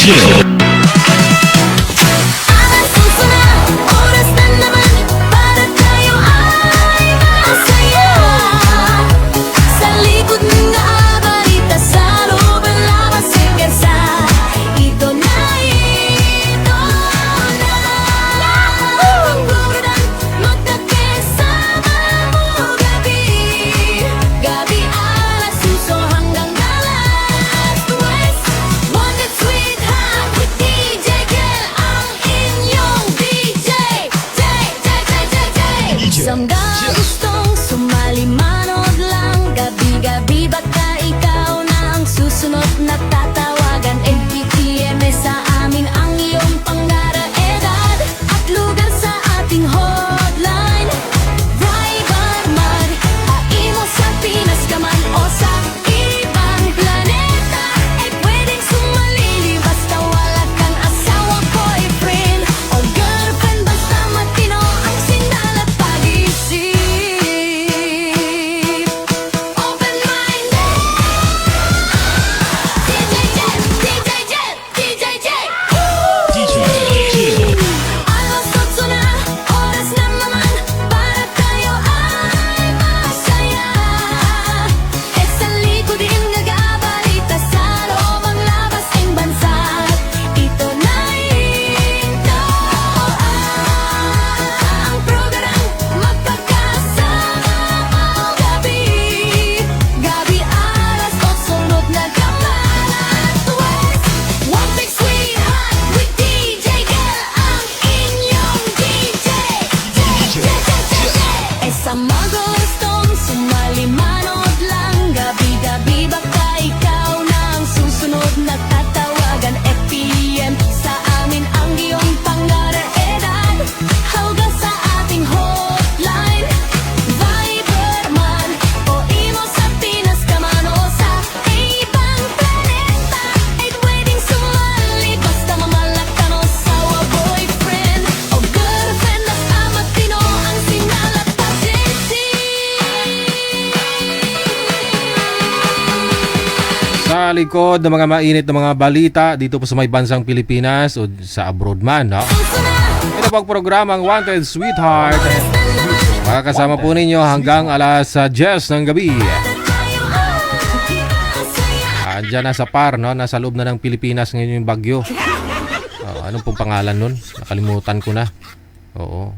chill. Samga gustong sumali manood lang. Gabi-gabi baka ikaw na ang susunod na tatawagan. NPTM sa amin ang iyong pangara edad at lugar sa ating hotline. Driver man, haimo sa Pinas ka man o sa ibang planeta, eh pwedeng sumali basta wala kang asawa, boyfriend o girlfriend. Basta matino ang sinala pag-isip. Open-minded. DJ Jet. DJ chill. Alas 8 na, oras na naman para tayo ay masaya. Eh sa likod din nag-abalita sa loob ang labas ng bansa. Ito na ito ang programang magkakasama all gabi. Gabi alas 8, sunod na kamalat West. One big sweetheart with DJ Girl, ang inyong DJ. Eh sa mga gustong sumali manood lang. Gabi-gabi baka ikaw na ang susunod na tatawagan. FPM sa amin ang iyong pangara edad. Hawga sa ating hotline. Viber man o imo sa Pinas ka man o sa ibang planeta, eh pwedeng sumali basta mamalak ka no sawa, boyfriend o girlfriend. Basta matino ang sinalat pag-isip. Sa likod ng mga mainit na mga balita dito po sa may bansang Pilipinas o sa abroad man, no? Ito po ang programang Wanted Sweetheart. Makakasama po ninyo hanggang alas 10 ng gabi. Andiyan na sa par, no? Nasa loob na ng Pilipinas ngayon yung bagyo. Anong pong pangalan nun? Nakalimutan ko na. Oo.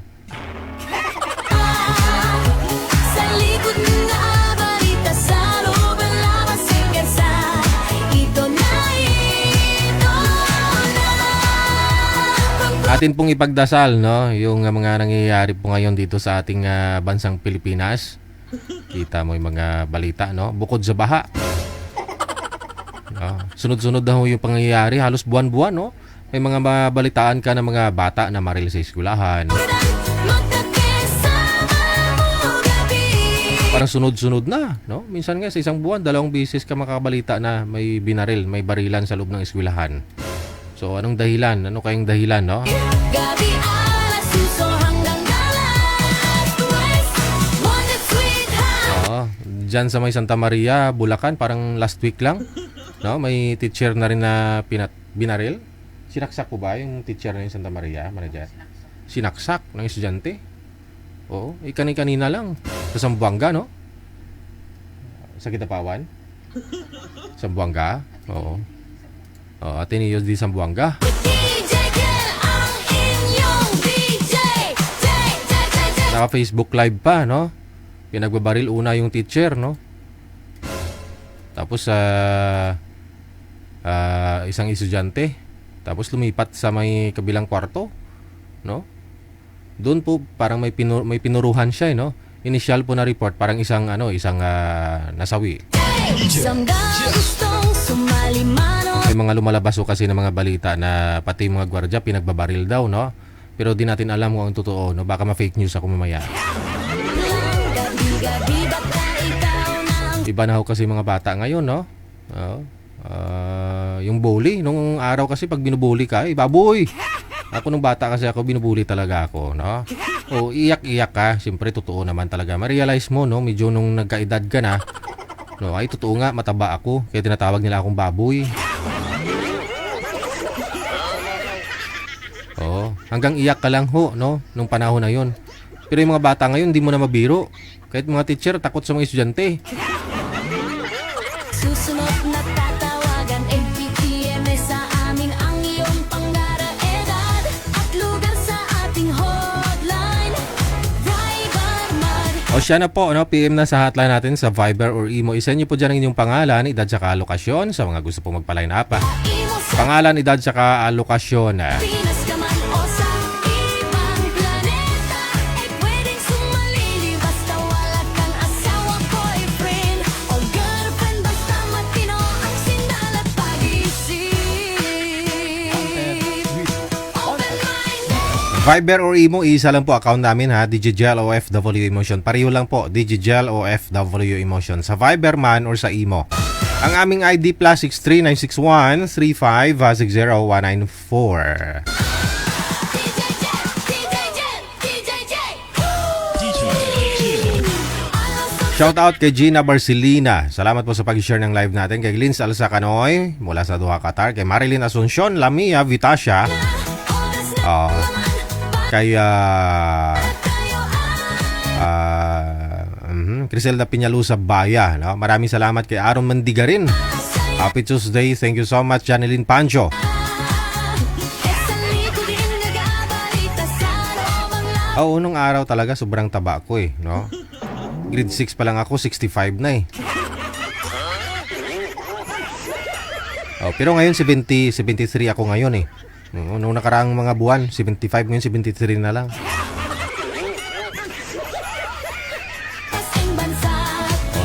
Sa likod na balita sa loob ang labas ng bansa. Ito na ito Atin pong ipagdasal, no, yung mga nangyayari po ngayon dito sa ating bansang Pilipinas. Kita mo yung mga balita, no? Bukod sa baha. No? Sunod-sunod daw yung pangyayari, halos buwan-buwan, no? May mga mabalitaan ka ng mga bata na maril sa eskwelahan. magkakasama mo gabi. Parang sunod-sunod na, no? Minsan nga sa isang buwan, 2 beses ka makabalita na may binaril, may barilan sa loob ng eskwelahan. So, anong dahilan? Ano kayang dahilan, no? Gabi alas 8 hanggang alas 10. Wanted sweetheart. Oo, dyan sa may Santa Maria, Bulacan, parang last week lang, no? May teacher na rin na binaril. Sinaksak po ba yung teacher na yung Santa Maria, manager? Sinaksak ng estudyante. Oo, kanina lang. Sa Zamboanga, no? Sa Kitapawan. Zamboanga, oo. Ateneo di Zamboanga. DJ Girl, ang inyong DJ. Naka Facebook live pa, no? Pinagbabaril una yung teacher, no? Tapos isang estudyante. Tapos lumipat sa may kabilang kwarto, no? Doon po parang may pinuruhan siya, no? Initial po na report parang isang nasawi. Samga gustong sumali manood. May mga lumalabas po kasi ng mga balita na pati mga gwardiya pinagbabaril daw, no? Pero di natin alam kung ang totoo, no? Baka ma-fake news ako mamaya. Gabi-gabi baka ikaw na ang Iba na ho kasi mga bata ngayon, no? Yung bully, nung araw kasi pag binubully ka, baboy! Ako nung bata kasi ako, binubully talaga ako, no? O, iyak-iyak ka, siyempre totoo naman talaga. Ma-realize mo, no? Medyo nung nagkaedad ka na, no? Ay, totoo nga, mataba ako, kaya tinatawag nila akong baboy. Hanggang iyak ka lang ho, no? Nung panahon na yon. Pero yung mga bata ngayon, hindi mo na mabiro. Kahit mga teacher, takot sa mga estudyante. Susunod na tatawagan APTM sa amin ang iyong pangaraedad at lugar sa ating hotline. Viber Mag. O siya na po, no? PM na sa hotline natin sa Viber or Imo. Isend niyo po dyan ang inyong pangalan, edad, saka lokasyon sa mga gusto po magpa-line up. Imo sa Pangalan, edad, saka lokasyon. Pinas ka man o sa ibang planeta ay pwedeng sumalili basta wala kang asawa, boyfriend o girlfriend. Basta matino ang sindal at pag-isip. Open-minded. Viber or Imo, isa lang po account namin ha. DigiGel OFW Emotion. Pareho lang po, DigiGel OFW Emotion. Sa Viber man or sa Imo. Ang aming ID plus 63961-3560-194. DJ Jill. Shout out kay Gina Barcelina. Salamat po sa pag-share ng live natin. Kay Lynn Salsa Canoy mula sa Doha, Qatar. Kay Marilyn Asuncion, Lamia Vitasha. Kay Criselda Piñalusa Baya, no? Maraming salamat kay Aaron Mandigarin. Happy Tuesday. Thank you so much, Janeline Pancho. Unong araw talaga sobrang taba ko no? Grade 6 pa lang ako, 65 na pero ngayon 73 ako ngayon Nung nakaraang mga buwan, 75, ngayon 73 na lang.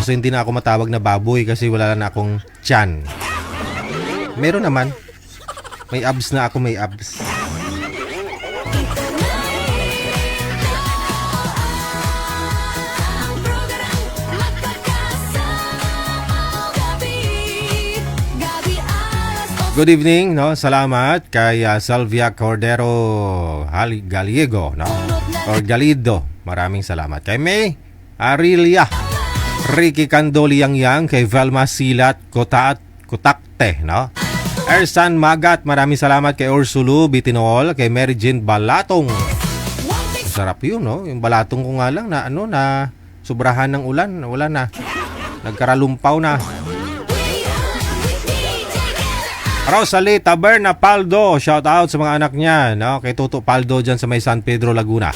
So hindi na ako matawag na baboy kasi wala na akong tiyan. Meron naman. May abs na ako, may abs. Good evening, no? Salamat kay Salvia Cordero Gallego, no? Or Galido. Maraming salamat. Kay May Arilia, Ricky Candoli Yang, kay Velma Silat Kutakte, no? Ersan Magat, maraming salamat kay Ursulu Bitinol, kay Mary Jane Balatong. Sarap yun, no? Yung balatong ko nga lang na na sobrahan ng ulan, wala na. Nagkaralumpaw na. Rosalie Taberna Paldo, shout out sa mga anak niya, no? Kay Toto Paldo dyan sa may San Pedro, Laguna.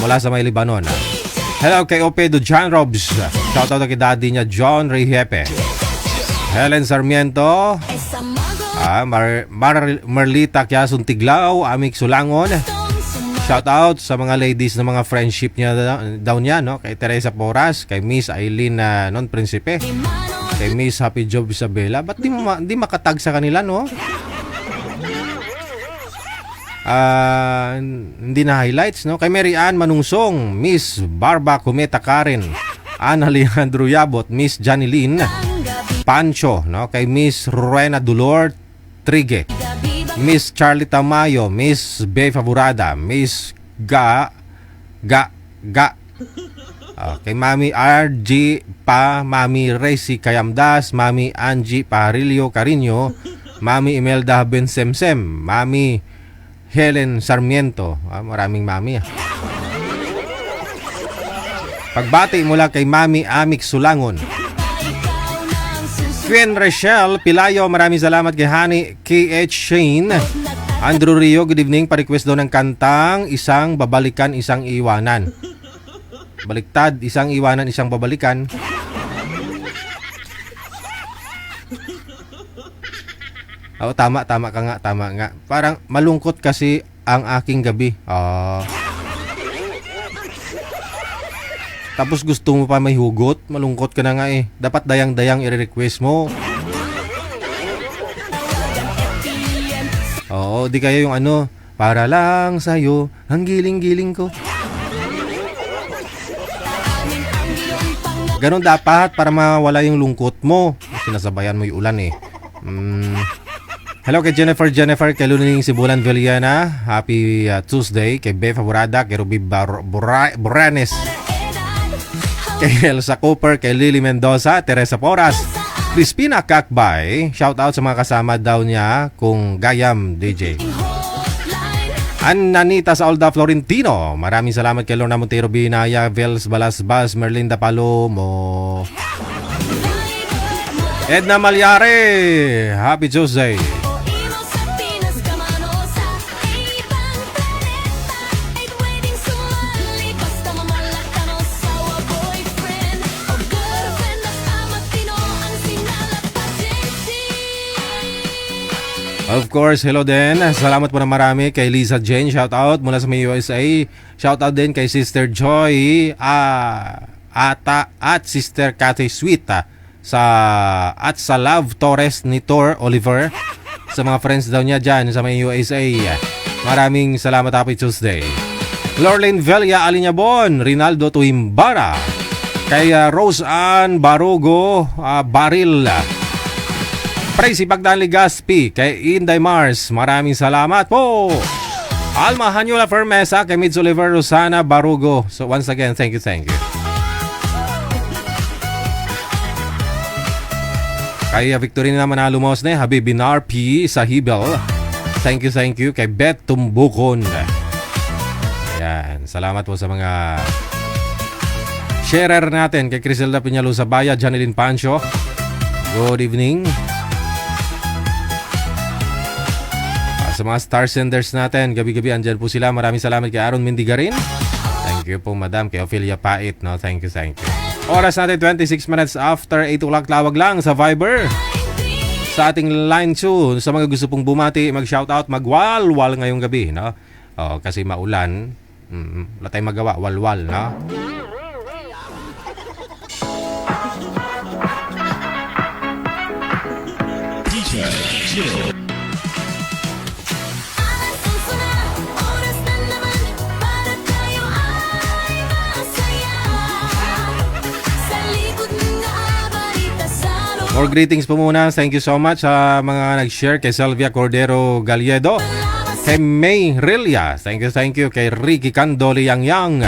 Mula sa may Libanon. Hello kay Opedo John Robs. Shout out kay daddy niya John Reyhepe. Helen Sarmiento. Marlita Kiasun Tiglaw, Amik Sulangon. Shout out sa mga ladies na mga friendship niya daw niya, no? Kay Teresa Poras, kay Miss Aileen Non Principe. Kay Miss Happy Job Isabela. Ba't di makatag sa kanila, no? Hindi na highlights, no? Kay Mary Ann Manungsong, Miss Barba Cometa Karen, Ana Alejandro Yabot, Miss Janeline Pancho, no? Kay Miss Rowena Dulor Trigue, Miss Charlie Tamayo, Miss Bey Favorada, Miss Ga kay Mami RG Pa, Mami Resi Kayamdas, Mami Angie Parilio Carino, Mami Imelda Bensemsem, Mami Helen Sarmiento. Maraming mami. Pagbati mula kay Mami Amik Sulangon. Queen Rachel Pilayo, maraming salamat kay Honey KH Shane. Andrew Rio, good evening. Pa-request daw ng kantang Isang Babalikan, Isang Iwanan. Baliktad, isang iwanan, isang babalikan. Tama ka nga. Parang malungkot kasi ang aking gabi. Tapos gusto mo pa may hugot, malungkot ka na nga Dapat dayang-dayang i-request mo. Di kaya yung para lang sa'yo, ang giling-giling ko. Ganon dapat para mawala yung lungkot mo. Sinasabayan mo yung ulan Hello kay Jennifer, kay Luning Sibulan Villana. Happy Tuesday. Kay Bea Favorada, kay Ruby Boranes, kay Elsa Cooper, kay Lily Mendoza, Teresa Poras, Crispina Kakbay. Shout out sa mga kasama daw niya kung Gayam DJ. Ananita sa Alda Florentino. Maraming salamat kay Lorna Montero Binaya, Vels Balasbas, Merlinda Palomo. Edna Malyare, happy Tuesday. O imo sa Pinas ka man o sa ibang planeta, ay pwedeng sumali basta mamalaktan o sawa boyfriend o girlfriend at matino ang sinalapat JC. Of course, hello din. Salamat po na marami kay Lisa Jane. Shout out mula sa may USA. Shout out din kay Sister Joy Ata at Sister Cathy Sweet sa Love Torres ni Tor Oliver. Sa mga friends daw niya dyan sa may USA. Maraming salamat, happy Tuesday. Lorraine Velia Aliñabon, Rinaldo Tuimbara, kay Rose Ann Barugo Baril, Tracy Pagdaan Ligaspi, kay Inday Mars, maraming salamat po. Alma Hanyula Fermesa, kay Mids Oliver Rosana Barugo. So once again, thank you. Kay Victorina Manalumos na Habibinar P. sa Hibel. Thank you. Kay Beth Tumbukon. Ayan, salamat po sa mga sharer natin. Kay Criselda Piñalo Sabaya, Janeline Pancho. Good evening. Sa mga star senders natin, gabi-gabi andyan po sila. Maraming salamat kay Aaron Mindigarin. Thank you po, madam. Kay Ophelia Pait. No? Thank you. Oras natin 26 minutes after 8 o'clock. Tawag lang sa Viber. Sa ating line 2, sa mga gusto pong bumati, mag-shoutout, mag-walwal ngayong gabi. No? Kasi maulan. Wala tayong magawa. Walwal. No? DJ Chill. Oras na naman para tayo ay masaya. Sa likod ng balita sa loob. More greetings po muna. Thank you so much sa mga nag-share. Kay Selvia Cordero Galledo. Kay May Rilia. Thank you. Kay Ricky Candoli Yang.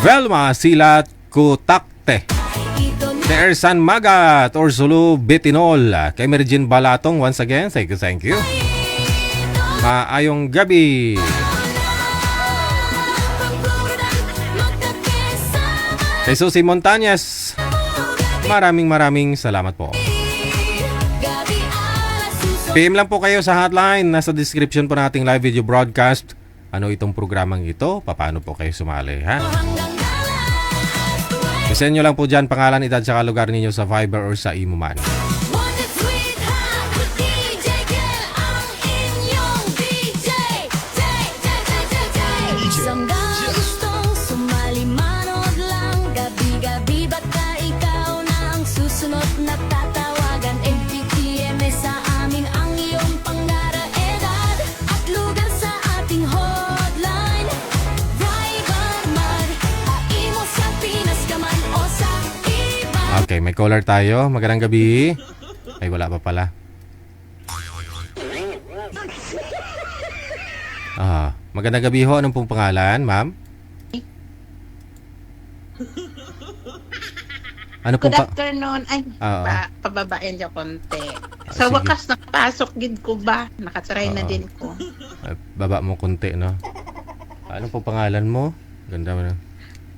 Velma Silat Kutakte. Kay Ersan Magat Ursulu Betinol. Kay Merjin Balatong. Once again, thank you. Maayong gabi. Kay Susie Montañez. Maraming salamat po. PM lang po kayo sa hotline. Nasa description po nating live video broadcast. Ano itong programang ito? Paano po kayo sumali, ha? Isend nyo lang po dyan pangalan, edad, saka lugar ninyo sa Viber or sa imo man. Isang gustong sumali manood lang. Gabi-gabi baka ikaw na ang susunod na tatawagan. MPTM sa amin ang iyong pangara, edad at lugar sa ating hotline. Viber man, haimo sa Pinas ka man o sa iba. Okay, may caller tayo. Magandang gabi. Ay, wala pa pala. Magandang gabi ho. Anong pong pangalan, ma'am? Ano pong Good afternoon. Ay, Oo. pababain niyo konti. Sa sige. wakas, nakapasok gid ko ba? Nakatry na Oo. din ko. Baba mo konti, no? Ano pong pangalan mo? Ganda mo na.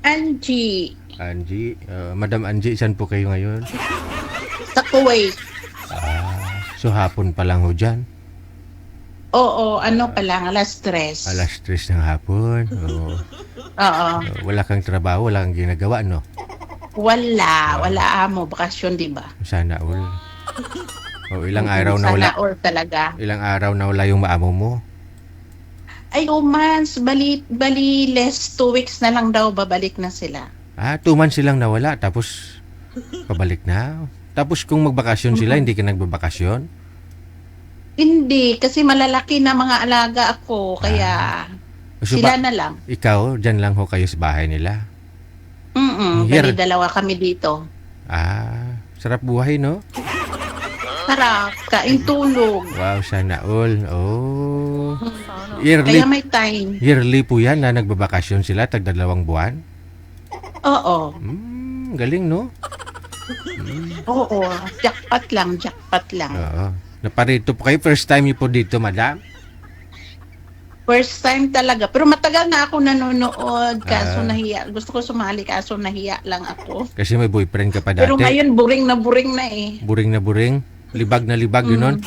Angie, Angie. Madam Angie, saan po kayo ngayon? sa Kuwait. So, hapon pa lang ho dyan. Oo, ano pa lang, alas 3. Alas 3 ng hapon. Oo. Oo. Wala kang trabaho, wala kang ginagawa, no? Wala amo, bakasyon, di ba? Sana all. Ilang araw na wala. Sana all talaga. Ilang araw na wala yung maamo mo. Ay, months, bali less 2 weeks na lang daw, babalik na sila. 2 months silang nawala, tapos pabalik na. Tapos kung magbakasyon sila, hindi ka nagbabakasyon? Hindi, kasi malalaki na mga alaga ako, kaya So, sila na lang. Ikaw, dyan lang ho kayo sa bahay nila. Bali dalawa kami dito. Sarap buhay, no? Sarap, kain tulog. Wow, sana all. Oh. Yearly, Kaya may time. yearly po yan na nagbabakasyon sila, tag 2 buwan. Oo. Galing, no? Oo. Jackpot lang. Oo. Naparito po kayo. First time niyo po dito, madam? First time talaga. Pero matagal na ako nanonood. Kaso Ah. nahiya. Gusto ko sumali kaso nahiya lang ako. Kasi may boyfriend ka pa dati. Pero ngayon buring na eh. Buring na buring. Libag na libag, gano'n.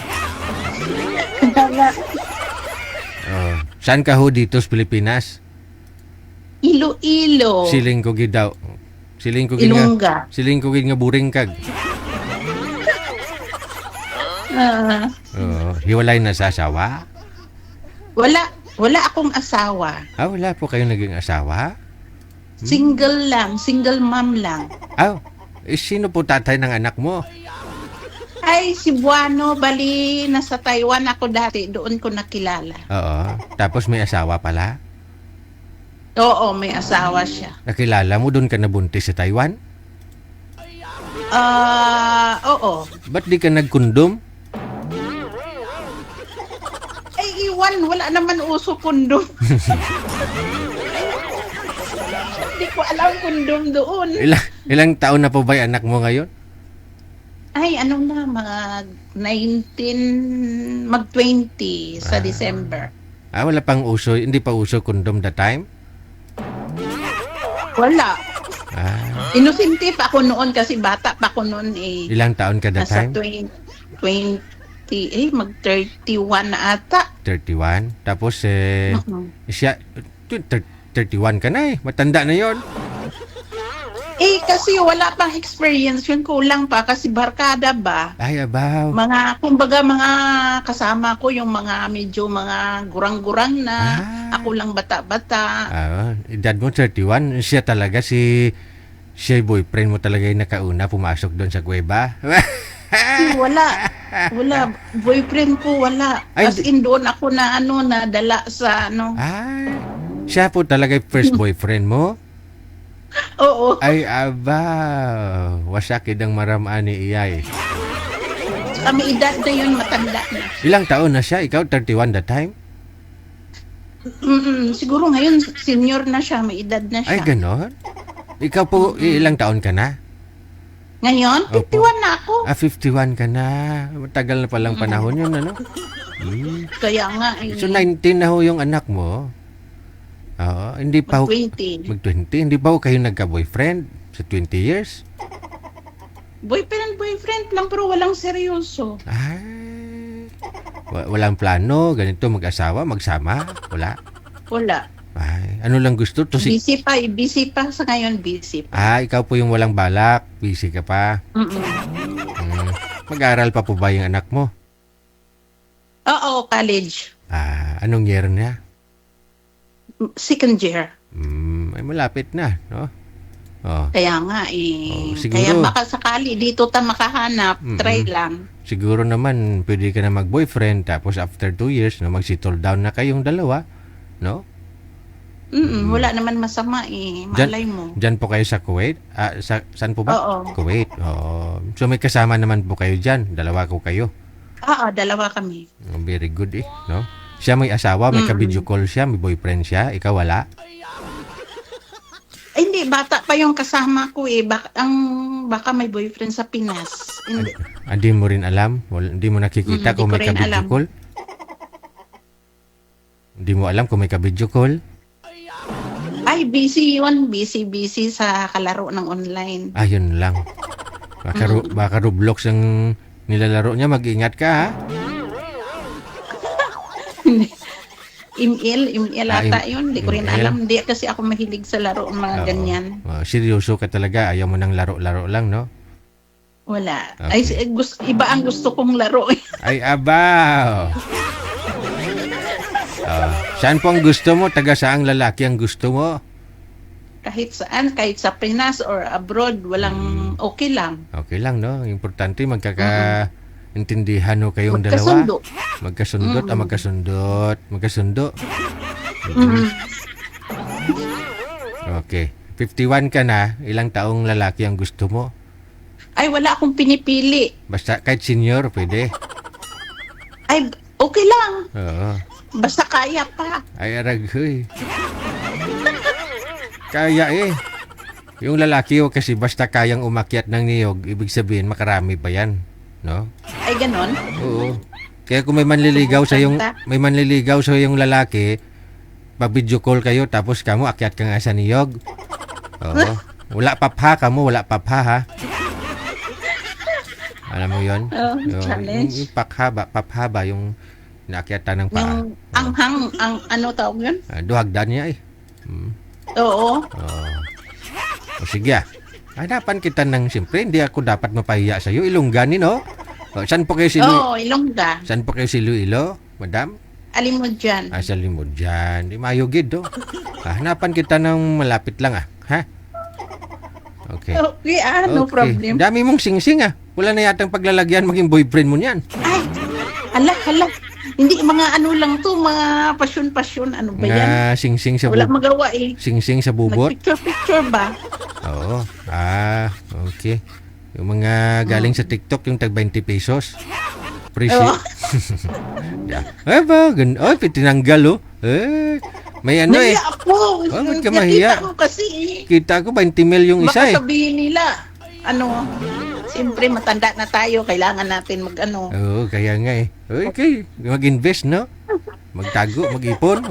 Oh. Saan ka ho dito sa Pilipinas? Iloilo. Siling ko gid daw. Siling ko gid nga. Ilongga. Siling ko gid nga buring kag. Ah, Oh, hiwalay na sa asawa? wala akong asawa. Ah, wala po kayo naging asawa? Single lang, single mom lang. Ah, sino po tatay ng anak mo? Ay, si Buano, bali, nasa Taiwan ako dati. Doon ko nakilala. Oo. Tapos may asawa pala? Oo, may asawa siya. Nakilala mo doon ka nabuntis sa Taiwan? Oo. Ba't di ka nagkondom? Ay, iwan, wala naman uso kondom. Hindi ko alam kondom doon. Ilang taon na po ba yung anak mo ngayon? Ay, ano na, mga 19, mag-20 sa December. Ah, wala pang uso, hindi pa uso kondom that time? Wala. Ah, Inosente pa ako noon kasi bata pa ako noon eh. ilang taon ka that Nasa time? 20, mag-31 na ata. 31. Tapos Mhm. siya 31 ka na eh. Matanda na 'yon. Eh, kasi wala pang experience yun, kulang pa kasi barkada ba? Ay, abaw. Kumbaga mga kasama ko yung mga medyo mga gurang-gurang na. Ah. Ako lang bata-bata. Ah, edad mo 31, siya talaga siya boyfriend mo talaga yung nakauna pumasok doon sa kuweba. Wala. Boyfriend ko, wala. Ay, As in, doon ako na nadala sa Ay, siya po talaga yung first boyfriend mo? Oo. Ay, abaw. Wasakid ang maramaan ni Iyay. Kami edad na yun, matanda na. Ilang taon na siya? Ikaw 31 that time? Siguro ngayon, senior na siya, may edad na Ay, siya. ganon? Ikaw po, ilang taon ka na? Ngayon, Opo. 51 na ako. 51 ka na. Matagal na palang panahon yun, ano? Kaya nga, So, 19 na ho yung anak mo. Oo, hindi pa ho, 20. mag-20. Hindi pa ho kayo nagka-boyfriend sa 20 years? Boyfriend lang pero walang seryoso. Ay, walang plano, ganito, mag-asawa, magsama? Wala? Wala. Ay, ano lang gusto? To si... Busy pa sa ngayon, busy pa. Ah, ikaw po yung walang balak. Busy ka pa. Mag-aral pa po ba yung anak mo? Oo, college. Ah, anong year niya? Second year. Ay malapit na, no? Oh, Kaya nga eh. siguro. Kaya baka sakali dito ta makahanap, try lang. siguro naman pwede ka na mag-boyfriend tapos after 2 years no mag-settle down na kayong dalawa, no? Wala naman masama eh. Malay mo. Diyan po kayo sa Kuwait? Ah, saan po ba? Oo. Kuwait. Oo. So may kasama naman po kayo diyan. Dalawa ko kayo. Oo, dalawa kami. Oh, very good eh, no? Siya may asawa, may ka-video call siya, may boyfriend siya, ikaw wala. Ay, hindi, bata pa yung kasama ko eh. Baka may boyfriend sa Pinas. Hindi. Hindi mo rin alam? Hindi mo nakikita Hindi kung ko may rin ka-video alam. call? Hindi mo alam kung may ka-video call? Ay, busy yun. Busy sa kalaro ng online. Ayun lang. Baka Roblox ang nilalaro niya, mag-ingat ka ha? Email ata yun. Hindi ko rin email. alam. Hindi kasi ako mahilig sa laro ng mga Oo. ganyan. Seryoso ka talaga, ayaw mo nang laro-laro lang, no? Wala. Okay. Ay, iba ang gusto kong laro. Ay, abaw! Saan po ang gusto mo? Taga saang lalaki ang gusto mo? Kahit saan, kahit sa Pinas or abroad, walang okay lang. Okay lang, no? Importante, magkakaintindihan ho kayong dalawa. Magkasundo. Magkasundot, magkasundo. Okay. 51 ka na, ilang taong lalaki ang gusto mo? Ay, wala akong pinipili. Basta kahit senior, pwede. Ay, okay lang. Oo. Basta kaya pa. Ay, araghoy. Kaya eh. Yung lalaki o kasi basta kayang umakyat ng niyog, ibig sabihin makarami pa yan. No? Ay, ganon. Oo. Kaya kung may manliligaw sa yung lalaki, Pa-video call kayo tapos kamu akyat ka nga sa niyog. Oo. Wala papha kamo, wala papha ha. Alam mo 'yon? Challenge. Yung papha ba yung naakyatan ng paa. Yung anghang, ano tawag yun? Duhagdan niya eh. Oo. O sige hanapan kita ng siyempre, hindi ako dapat mapahiya sa iyo. Ilongganin, no? Saan po kayo Oo, Ilongga. Saan po kayo si Iloilo, madam? Alin mo dyan. Sa limod dyan. Di mayugid, do. Hanapan kita ng malapit lang, ha? Okay. Okay, no problem. Dami mong sing-sing, Wala na yatang paglalagyan maging boyfriend mo niyan. Ay, hala. Hindi, mga ano lang to, mga pasyon-pasyon. Ano ba yan? Nga sing-sing sa Wala bubot. magawa eh. Sing-sing sa bubot. Nag-picture ba? Oo. Okay. Yung mga galing sa TikTok, yung tag 20 pesos. Appreciate. Yeah. Ba? Tinanggal, oh. May ano Nahiya ako. ba't ka mahiya? Nakita ko kasi Kita ko 20 mil yung isa baka sabihin nila, siyempre matanda na tayo, kailangan natin mag-ano. Oo, kaya nga eh. Okay, mag-invest, no? Magtago, mag-ipon,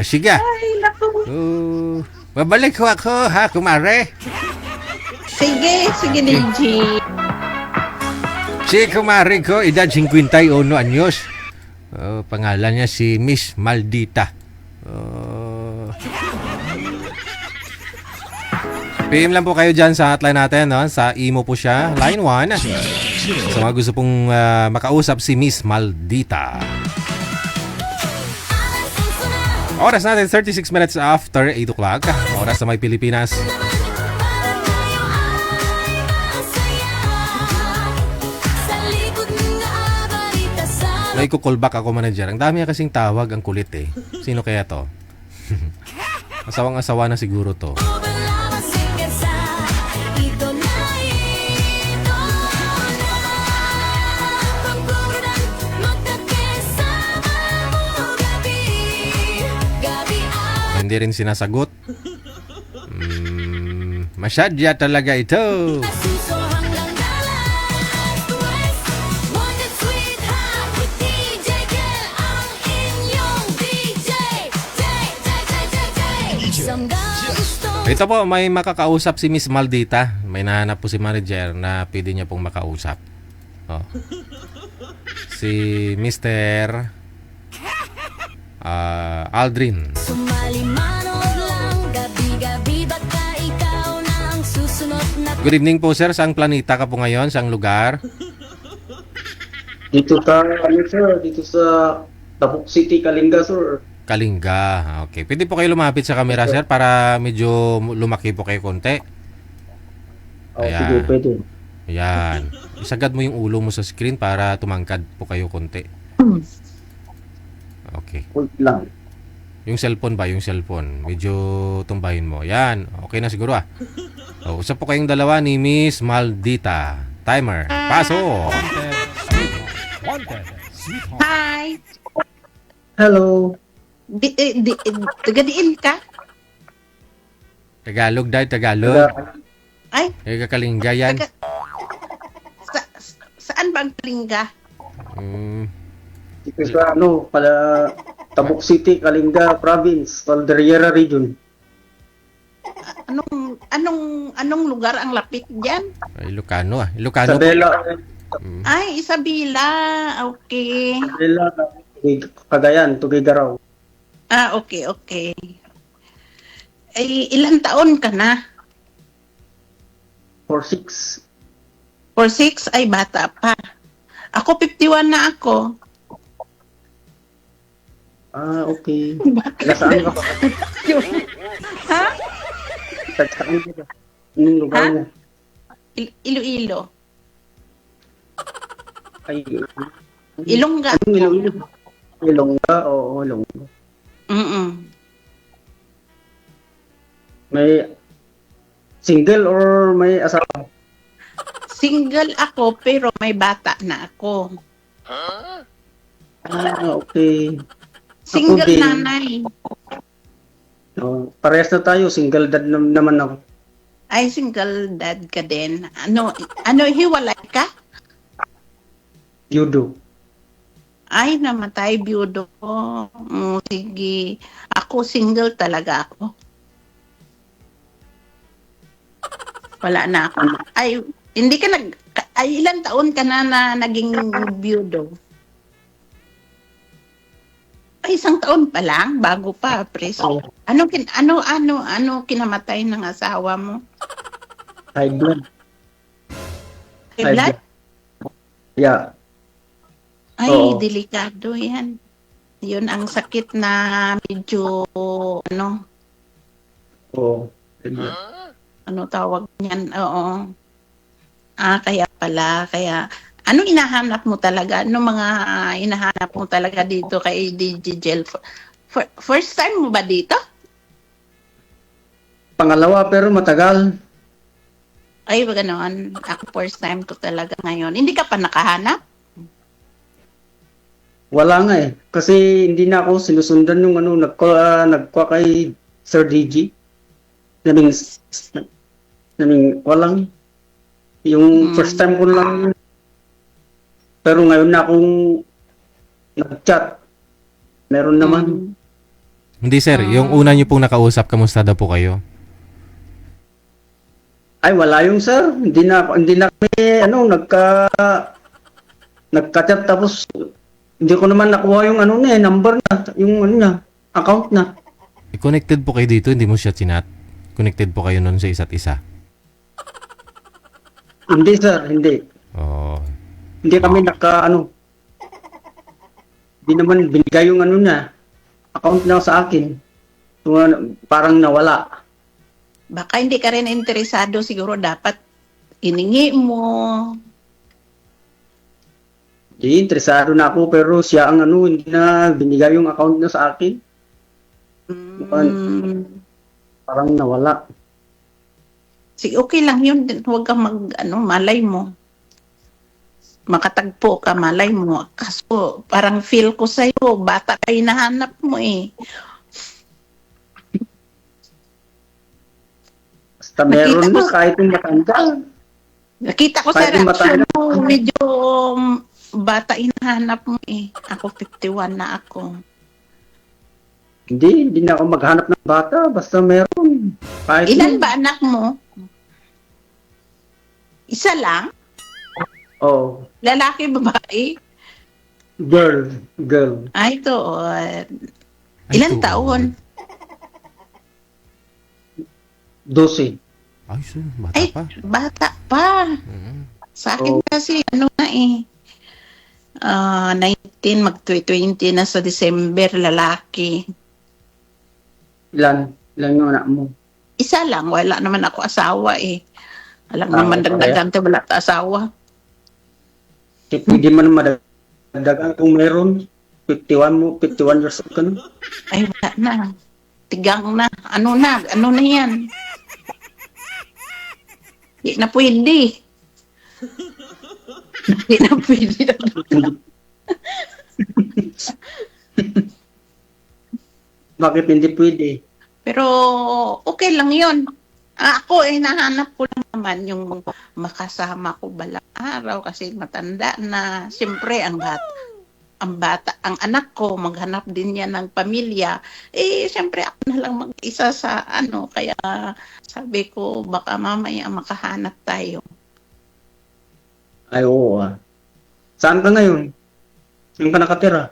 sige. Ay, naku. Babalik ko ako, ha, kumare. Sige, Niji. Si kumare ko, edad 51 anyos. Pangalan niya si Miss Maldita. PM lang po kayo dyan sa hotline natin, no? Sa imo po siya, line 1. Sa mga gusto pong makausap si Miss Maldita. Oras natin, 36 minutes after 8 o'clock. Oras sa may Pilipinas. May callback ako, manager. Ang dami kasing tawag, ang kulit eh. Sino kaya to? Asawang-asawa na siguro to. Hindi rin sinasagot. Masyadya talaga ito. Ito po, may makakausap si Miss Maldita. May nahanap po si manager na pwede niya pong makausap. Si Mr. Aldrin. Good evening po, sir. Saang planeta ka po ngayon? Saang lugar? Dito sa Tapuk City, Kalinga, sir. Kalinga. Okay. Pwede po kayo lumapit sa camera, sir, para medyo lumaki po kayo konti. Sige, pwede. Ayan. Isagad mo yung ulo mo sa screen para tumangkad po kayo konti. Okay. Hold lang. Yung cellphone ba? Yung cellphone. Medyo tumbahin mo. Ayan. Okay na siguro, usap po kayong dalawa ni Miss Maldita. Timer. Paso! Hi. Hello. Taga-diin ka? Tagalog dahil Tagalog. Ay, Kalinga yan. saan ba ang Kalinga? Dito sa Tapuk City, Kalinga Province, Caldera Region. Anong lugar ang lapit diyan? Ilocano. Ilocano. Isabela. Ay, Isabela. Okay. Isabela, Cagayan, Tuguegarao. Okay. Ay, ilang taon ka na? 46. 46? Ay, bata pa. Ako, 51 na ako. Okay. Nasaan ka pa? Ha? Saan ka ba? Anong lugar Ha? niya? Iloilo. Ay, Ilongga. anong Iloilo? Ilongga? Oo, Ilongga. May single or may asawa? Single ako, pero may bata na ako. Okay. Single Ako din. nanay. Parehas na tayo, single dad naman ako. Ay, single dad ka din. Ano, hiwalay ka? Judo. Ay, namatay, byudo ko. Sige. Ako, single talaga ako. Wala na ako. Ay, hindi ka ay, ilang taon ka na naging byudo? Ay, isang taon pa lang, bago pa, preso. Ano kinamatay ng asawa mo? High blood. High blood? Yeah. Ay, Oo. delikado yan. Yun ang sakit na medyo, Oo. High blood. ano tawag niyan? Oo. Kaya pala, ano hinahanap mo talaga? Ano mga hinahanap mo talaga dito kay DJ Jel? First time mo ba dito? Pangalawa pero matagal. Ay, ganoon. Ako first time ko talaga ngayon. Hindi ka pa nakahanap? Wala nga eh. Kasi hindi na ako sinusundan yung nagkwa kay Sir DG. Naming walang. Yung first time ko lang. Pero ngayon na akong nag-chat. Meron naman. Hindi sir, yung una niyo pong nakausap, kamusta daw po kayo? Ay, wala yung sir. Hindi na kami, nagka-chat tapos hindi ko naman nakuha yung number na, yung account na. Connected po kayo dito, hindi mo siya chinat? Connected po kayo nun sa isa't isa? Hindi sir, hindi. Oh. Hindi kami hindi naman binigay yung niya, account na sa akin. So, parang nawala. Baka hindi ka rin interesado, siguro dapat iningi mo. Di, interesado na ako pero siya ang hindi na binigay yung account na sa akin. Parang nawala. Sige, okay lang yun. Huwag kang malay mo. Makatagpo ka, malay mo. Kaso, parang feel ko sa'yo, bata ka hinahanap mo eh. Basta meron Nakita na ko. kahit yung matanda. Nakita ko sa Kahit yung reaction matanda. mo, medyo bata hinahanap mo eh. Ako 51 na ako. Hindi na ako maghanap ng bata. Basta meron. Kahit Ilan ba anak mo? Isa lang? Oh, Lalaki, babae? girl. Ay, ito. Ay, Ilan ito. taon? 12. Ay, so, bata Ay, pa. bata pa. Sa akin kasi, eh. 19, mag-20 na sa December, lalaki. Ilan yung anak mo? Isa lang, wala naman ako asawa eh. Alam Ah, naman okay. dagdagan tayo, wala ta asawa. Kasi pwede man madagdagan kung meron. 51 years old ka na. Ay, wala na. Tigang na. Ano na yan? Di na pwede. Di na pwede. Bakit hindi pwede? Pero okay lang yun. Ako nahanap ko lang naman yung makasama ko balang araw kasi matanda na. Siyempre, ang anak ko, maghanap din niya ng pamilya. Siyempre, ako na lang mag-isa sa kaya sabi ko, baka mamaya makahanap tayo. Ay, oo ah. Saan ka ngayon? Saan ka nakatira?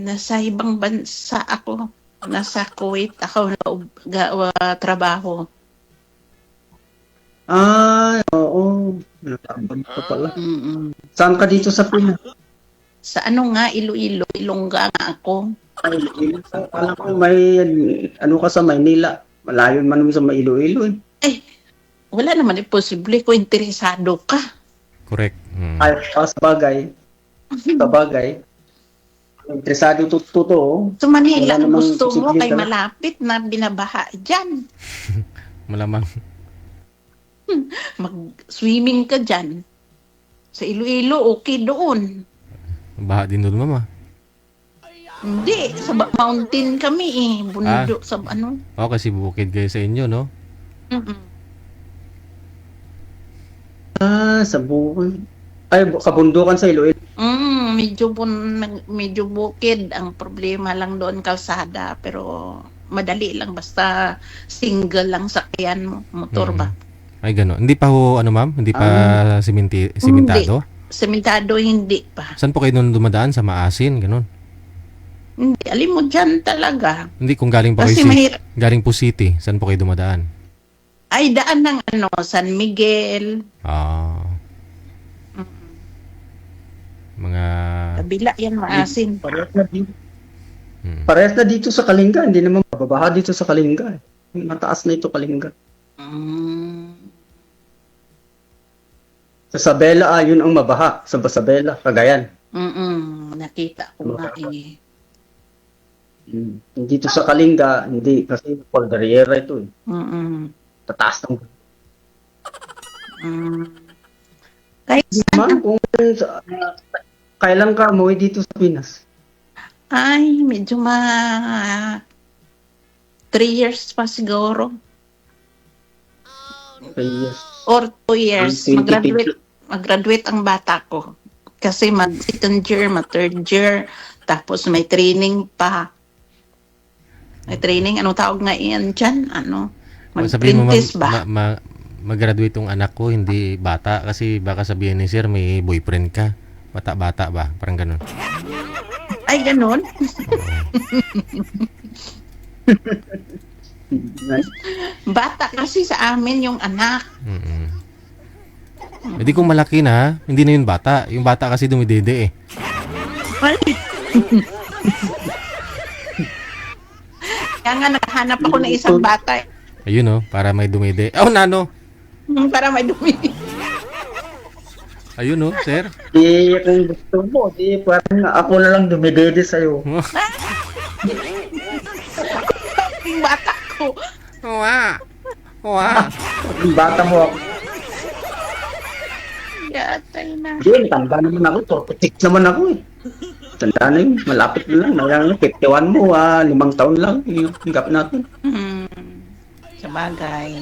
Nasa ibang bansa ako. Nasa Kuwait ako trabaho. Ay, oo. Nakabag ka pala. Saan ka dito sa Pinas? Sa Iloilo, Ilongga nga ako. Ay, alam ko may, ka sa Maynila. Malayo man sa Iloilo eh. Wala naman posible kung interesado ka. Correct. Ay, sa bagay. Interesado totoo. Sa Manila, Wala ang namang gusto mo posible kay talaga. malapit na binabaha dyan. Malamang. Mag-swimming ka dyan. Sa Iloilo, okay doon. Baha din doon, mama. Hindi, sa mountain kami bundok sa Oo, kasi bukid kayo sa inyo, no? Sa bukid. Ay, kabundukan sa Iloilo. medyo bukid. Ang problema lang doon kalsada, pero madali lang basta single lang sakyan mo, motor ba. Ay, gano'n. Hindi pa ho, ano ma'am? Hindi pa simentado? Sementado hindi pa. Saan po kayo nun dumadaan? Sa Maasin, gano'n? Hindi, alim mo dyan talaga. Hindi, kung galing po Kasi kayo galing po city, saan po kayo dumadaan? Ay, daan ng San Miguel. Mga... Kabila yan, Maasin. Parehas na dito sa Kalinga, hindi naman mababaha dito sa Kalinga. Mataas na ito Kalinga. Sa Sabela, yun ang mabaha. Sa Sabela, Cagayan. Nakita ko nga eh. Dito sa Kalinga, hindi. Kasi Cordillera ito eh. Tataas ng... Kahit Ma'am, kung kailan ka umuwi dito sa Pinas? ay, medyo 3 years pa siguro. 3 years. Or 2 years. 2020. Mag-graduate ang bata ko. Kasi mag-second year, mag-third year, tapos may training pa. May training, anong tawag nga iyan dyan? Sabihin mo, Mag-apprentice ba? mag-graduate tong anak ko, hindi bata. Kasi baka sabihin ni sir, may boyfriend ka. Bata-bata ba? Parang ganun. Ay, ganun? Bata kasi sa amin yung anak. Hindi kung malaki na, hindi na yun bata. Yung bata kasi dumidede eh. Kaya nga naghahanap ako ng isang bata. Ayun oh, para may dumide. Oh, nano! Para may dumi. Ayun oh, sir. Di, kung gusto mo, di, parang ako na lang dumidede sa'yo. Yung bata ko. Yung bata mo ako. Yatay na. Yun, tanda naman ako. 46 naman ako eh. Tanda na yun. Malapit na lang. Mayroon 51 mo, 5 taon lang. Yung gap natin. Sabagay.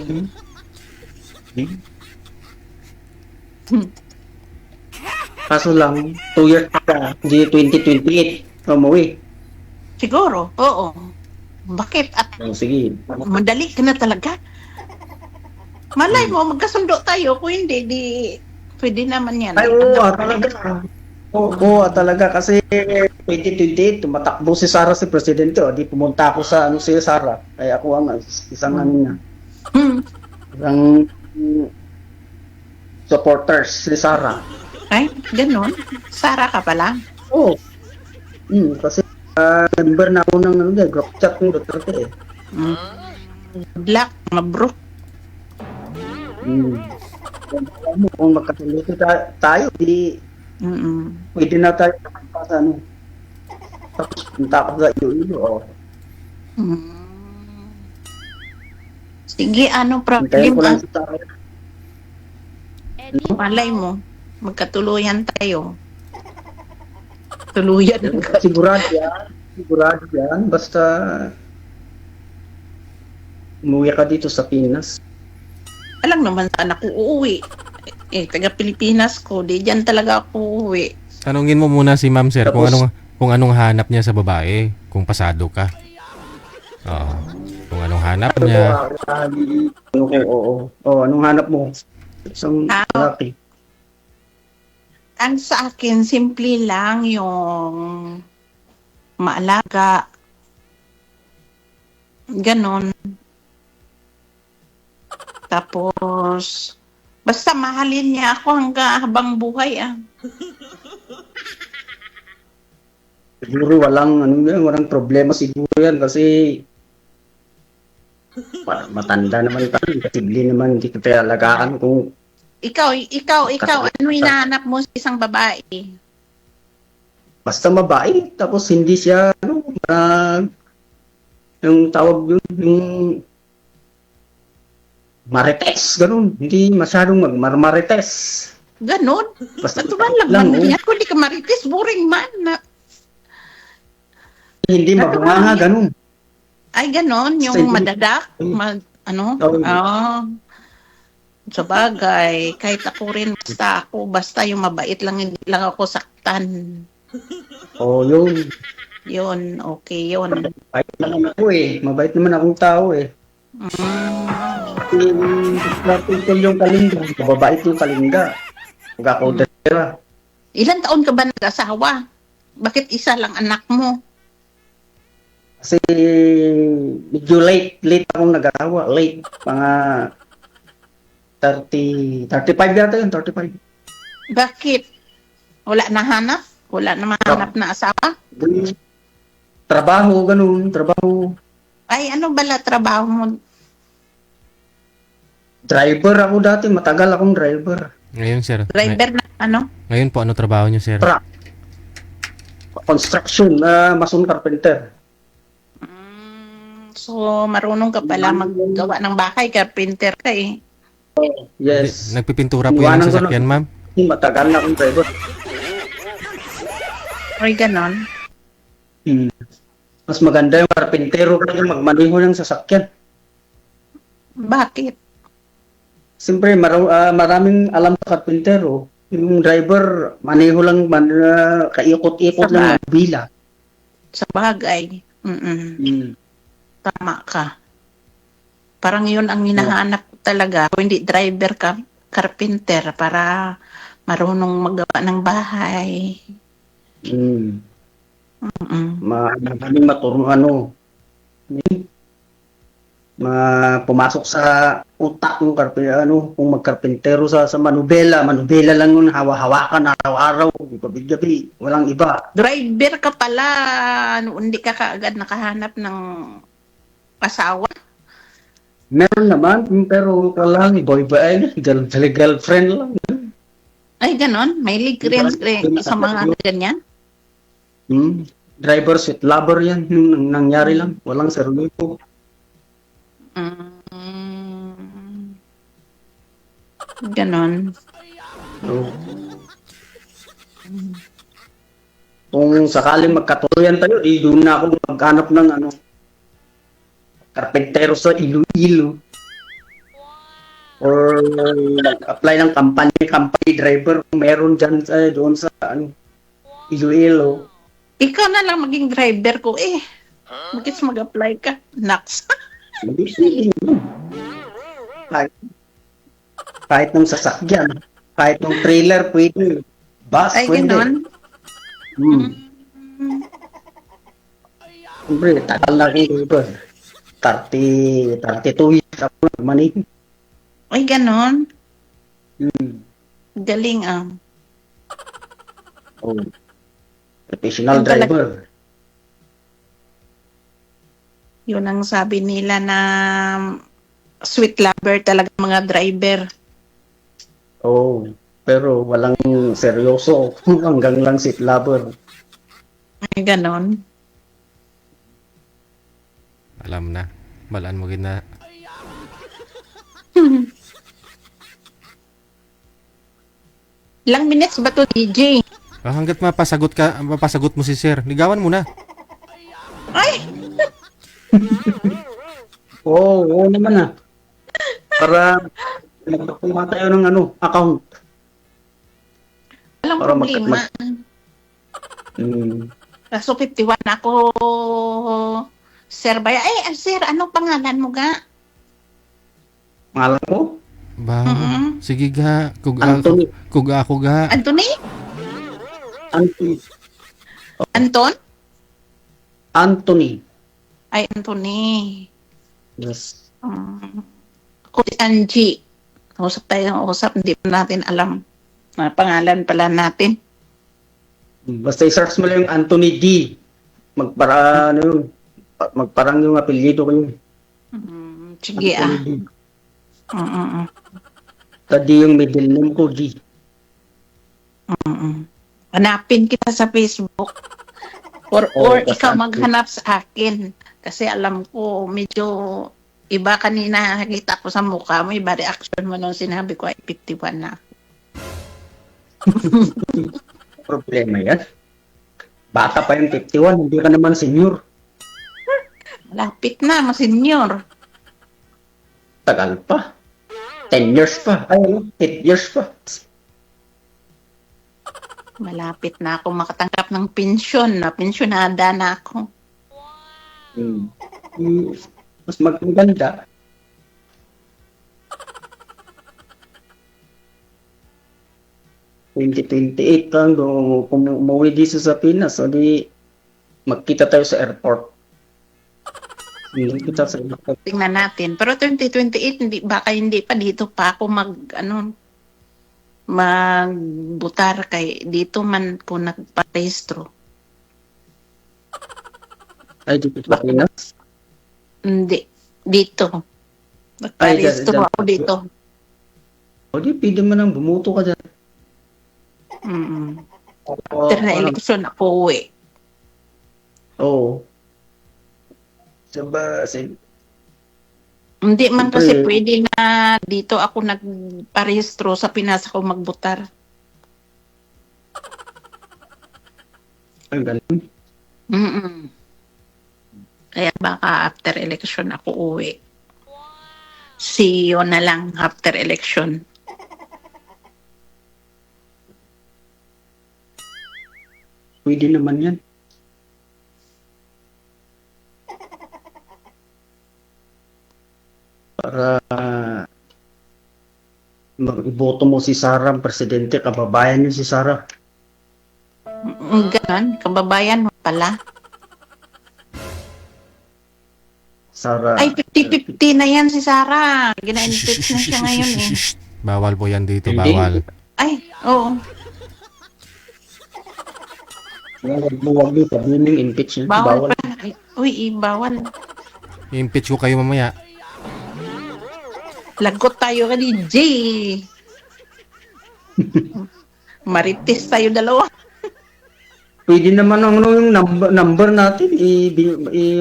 Kaso lang, 2 years pa. Hindi 2028. Umuwi. Siguro, oo. Bakit? At Sige. madali ka na talaga. Malay mo, magkasundo tayo. Kung hindi, di pwede naman yan. Ay, oo, talaga. Oo, talaga. Kasi 2028, tumatakbo si Sara si Presidente. Di pumunta ako sa si Sara. Ay ako ang isang niya. Isang supporters si Sara. Ay, ganun. Sara ka pala. Oo. Kasi member na ako ng group chat ng Duterte eh. Good luck, mga bro. Kung magkatulito tayo, di pwede na tayo sa tapos punta ako sa Iloilo. Sige, ano Hintayin problem? ko lang si Sara. Malay mo, magkatuluyan tayo. Tuluyan ka. Sigurado yan. Basta umuwi ka dito sa Pinas. Alam naman saan ako uuwi. Taga Pilipinas ko, di dyan talaga ako uuwi. Tanungin mo muna si ma'am sir Tapos, kung anong hanap niya sa babae, kung pasado ka. Oo. Kung anong hanap niya. Oo. Anong hanap mo? Isang lalaki. Ang sa akin, simple lang yung maalaga. Ganon. Tapos, basta mahalin niya ako hanggang habang buhay Siguro walang problema siguro yan kasi matanda naman tayo. Kasibli naman, hindi ko tayo alagaan kung Ikaw, ano hinahanap mo sa isang babae? basta mabait. Tapos hindi siya, yung tawag yun, yung marites, ganun. Hindi masyadong magmarmarites. Ganon? Basta Natuman lang man yan. Kung di ka marites, boring man. Hindi mabunganga, ganun. Ay, ganon. Yung Sige. madadak. Oo. Sa bagay, kahit ako rin, basta yung mabait lang, hindi lang ako saktan. Oh, yun. Yun, okay yun. Mabait naman ako eh. Mabait naman akong tao eh. Napintel yung Kalinga. Mababait yung Kalinga. Pag ako dera. Ilan taon ka ba nag-asawa? Bakit isa lang anak mo? Kasi medyo late akong nag-asawa. Late. Mga 35 yata yun, 35. Bakit? Wala na hanap? Wala na mahanap na asawa? Trabaho, ganun, trabaho. Ay, ano bala trabaho mo? Driver ako dati, matagal akong driver. Ngayon, sir. Driver na ano? Ngayon po, ano trabaho niyo, sir? Truck. Construction, mason carpenter. So, marunong ka pala maggawa ng bahay, carpenter ka eh. Yes. Nagpipintura po Iwanan yung ko sasakyan, ma'am? Matagal na akong driver. Ay, ganon. Mas maganda yung karpintero kasi magmaneho ng sasakyan. Bakit? Siyempre, maraming alam sa karpintero. Yung driver, maneho lang, kaikot-ikot lang ng bila. Sa bagay. Tama ka. Parang yun ang hinahanap ko talaga. Kung hindi driver ka, carpenter, para marunong magawa ng bahay. Magaling maturuan pumasok sa utak ng kung magkarpintero sa manubela lang yun, hawa-hawakan araw-araw, gabi-gabi, walang iba. Driver ka pala, hindi ka kaagad nakahanap ng asawa? Meron naman, pero lang, boy-boy, girlfriend lang. Ay, ganon? May rin sa mga ganyan? Driver, sweet lover yan, yung nangyari lang, walang seryoso. Ganon. So, kung sakaling magkatuloyan tayo, doon na ako maghanap ng karpentero sa Iloilo. Or apply ng company driver kung meron dyan doon sa Iloilo. Ikaw na lang maging driver ko eh. Bakit mag-apply ka? Naks. Kahit ng sasakyan, kahit ng trailer, pwede. Bus, Ay, pwede. ganon? Siyempre, tagal na rin ito. 32 years ako nagmanig. Ay, ganon? Galing ah. Oh. Professional Yung talaga- driver. Yun ang sabi nila na sweet lover talaga mga driver. Oh, pero walang seryoso. Hanggang lang sit lover. Ay, ganon. Alam na. Balaan mo gina. Ilang minutes ba to, DJ? Hanggat mapasagot mo si sir, ligawan mo na. Ay! Oo naman Para magpakuha tayo ng account. Walang Para problema. Kaso 51 ako, Sir Baya. Ay, sir, anong pangalan mo ga? Pangalan mo? Ba, sige ga. Anthony. Kuga ako ga. Anthony? Anthony. Anton? Anthony. Ay, Anthony. Yes. Ako si Angie. Usap, hindi pa natin alam. Pangalan pala natin. Basta i-search mo lang yung Anthony D. Magparang yung apelyido ko yun. Sige Anthony D. ah. Tadi yung middle name ko, D. Hanapin kita sa Facebook. Or ikaw maghanap sa akin. Kasi alam ko, medyo iba kanina nakita ko sa mukha mo, iba reaction mo nung sinabi ko ay 51 na. Problema yan. Bata pa yung 51, hindi ka naman senior. Malapit na, masenyor. Tagal pa. 10 years pa. Ay, 8 years pa. Malapit na ako makatanggap ng pensyon. Pensyonada na ako. Mas maganda. ...2028 lang kung umuwi dito sa Pinas, o di magkita tayo sa airport. Kita sa airport. Tingnan natin. Pero 2028, baka hindi pa dito pa ako magbutar kay dito man ko nagparehistro. Ay, dito sa Pinas? Hindi. Dito. Nagparehistro ako dito. O di, pwede mo nang bumuto ka dyan. After na eleksyon ako uwi. Oo. Hindi man kasi Siyempre, pwede na dito ako nagparehistro sa Pinas ako magbutar. ang galing. Kaya baka after election ako uwi. See you na lang after election. Pwede naman yan. Para mag-iboto mo si Sara, ang presidente, kababayan niyo si Sara. Ganon, kababayan mo pala. Sara. Ay, 50-50 na yan si Sarah. Gina-impeach na siya ngayon eh. Bawal po yan dito, Hindi. bawal. Ay, oo. Huwag mo sabihin yung impeach niya. Bawal pa. Ay, uy, bawal. I-impeach ko kayo mamaya. Lagot tayo ka DJ. Marites tayo dalawa. Pwede naman ang yung number natin,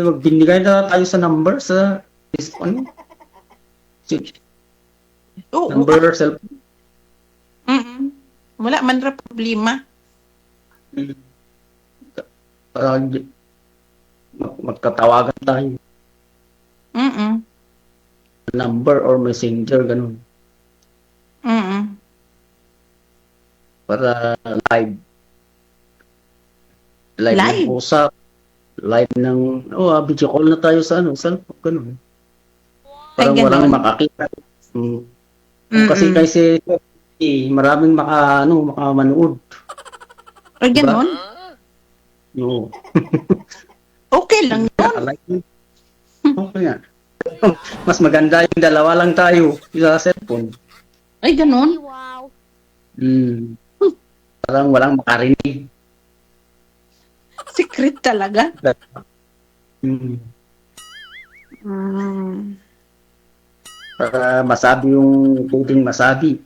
magbinigay na tayo sa number sa Oo. number cellphone. Wala man ra problema. Para magkatawagan tayo. Number or messenger, ganun. Para live. Live Live? ng usap. Live ng, video call na tayo sa cellphone, ganun. Parang Ay, ganun. walang makakita. Kasi maraming makamanood. Ay, ganon? No. Okay lang yun. Okay nga. Mas maganda yung dalawa lang tayo sa cellphone. Ay, ganon? Parang walang makarinig. Secret talaga. Para masabi yung pwedeng masabi.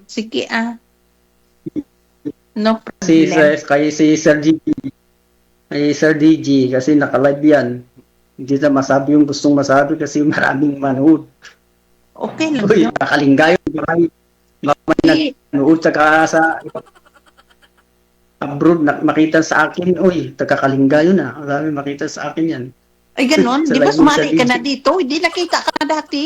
Sige No Si problem. Sir DG. Sir DG kasi naka-live yan. Hindi na masabi yung gustong masabi kasi maraming manood. Okay lang Uy, yun. nakalinggayo. Maraming nanood sa abroad makita sa akin. Uy, taga-Kalinggayo na. Marami makita sa akin yan. Ay, ganon? Sa Di ba live ni sumali Sir ka na DJ. dito? Hindi nakita ka na dati.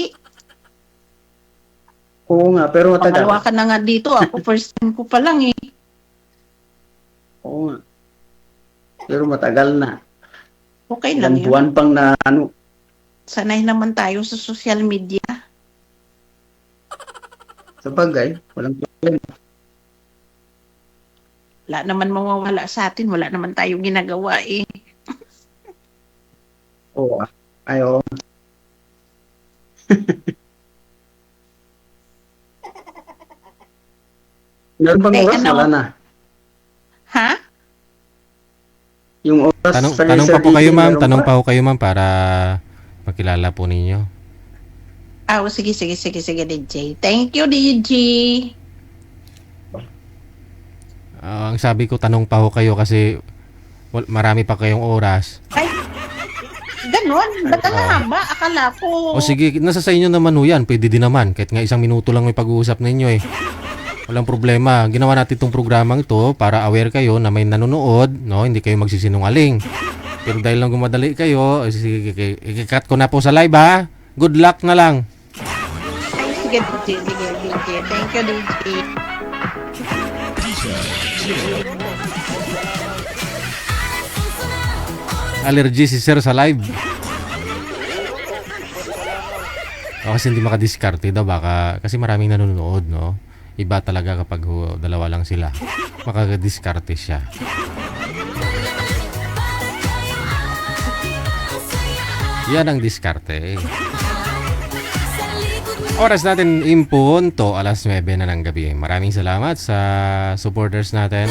Oo nga, pero matagal. Pangalawa ka na nga dito. Ako first time ko pa lang eh. Oo nga. Pero matagal na. Okay lang Ilang yun. buwan pang na Sanay naman tayo sa social media. sa bagay, walang problema. Wala naman mawawala sa atin. Wala naman tayong ginagawa eh. Oo. Ayo. Meron bang oras? Wala na. Ha? Yung oras Tanong sa pa Sir po kayo, DJ, ma'am. meron Tanong ba? pa po kayo, ma'am, para makilala po ninyo. Sige, DJ. Thank you, DJ. Ang sabi ko, tanong pa ho kayo kasi marami pa kayong oras. Ay, ganon. Ba't ang haba? Akala ko. O sige, nasa sa inyo naman ho yan. Pwede din naman. Kahit nga 1 minuto lang may pag-uusap ninyo eh. Walang problema. Ginawa natin itong programang ito para aware kayo na may nanonood, no? Hindi kayo magsisinungaling. Pero dahil lang gumadali kayo, sige, i-cut ko na po sa live ha. Good luck na lang. Ay, sige, DJ. Thank you, DJ. DJ Jill. Allergy si Sir sa live. O, kasi hindi makadiskarte daw baka kasi maraming nanonood, no? Iba talaga kapag dalawa lang sila. Makakadiskarte siya. Yan ang diskarte. Oras natin impunto, alas 9 na ng gabi. Maraming salamat sa supporters natin.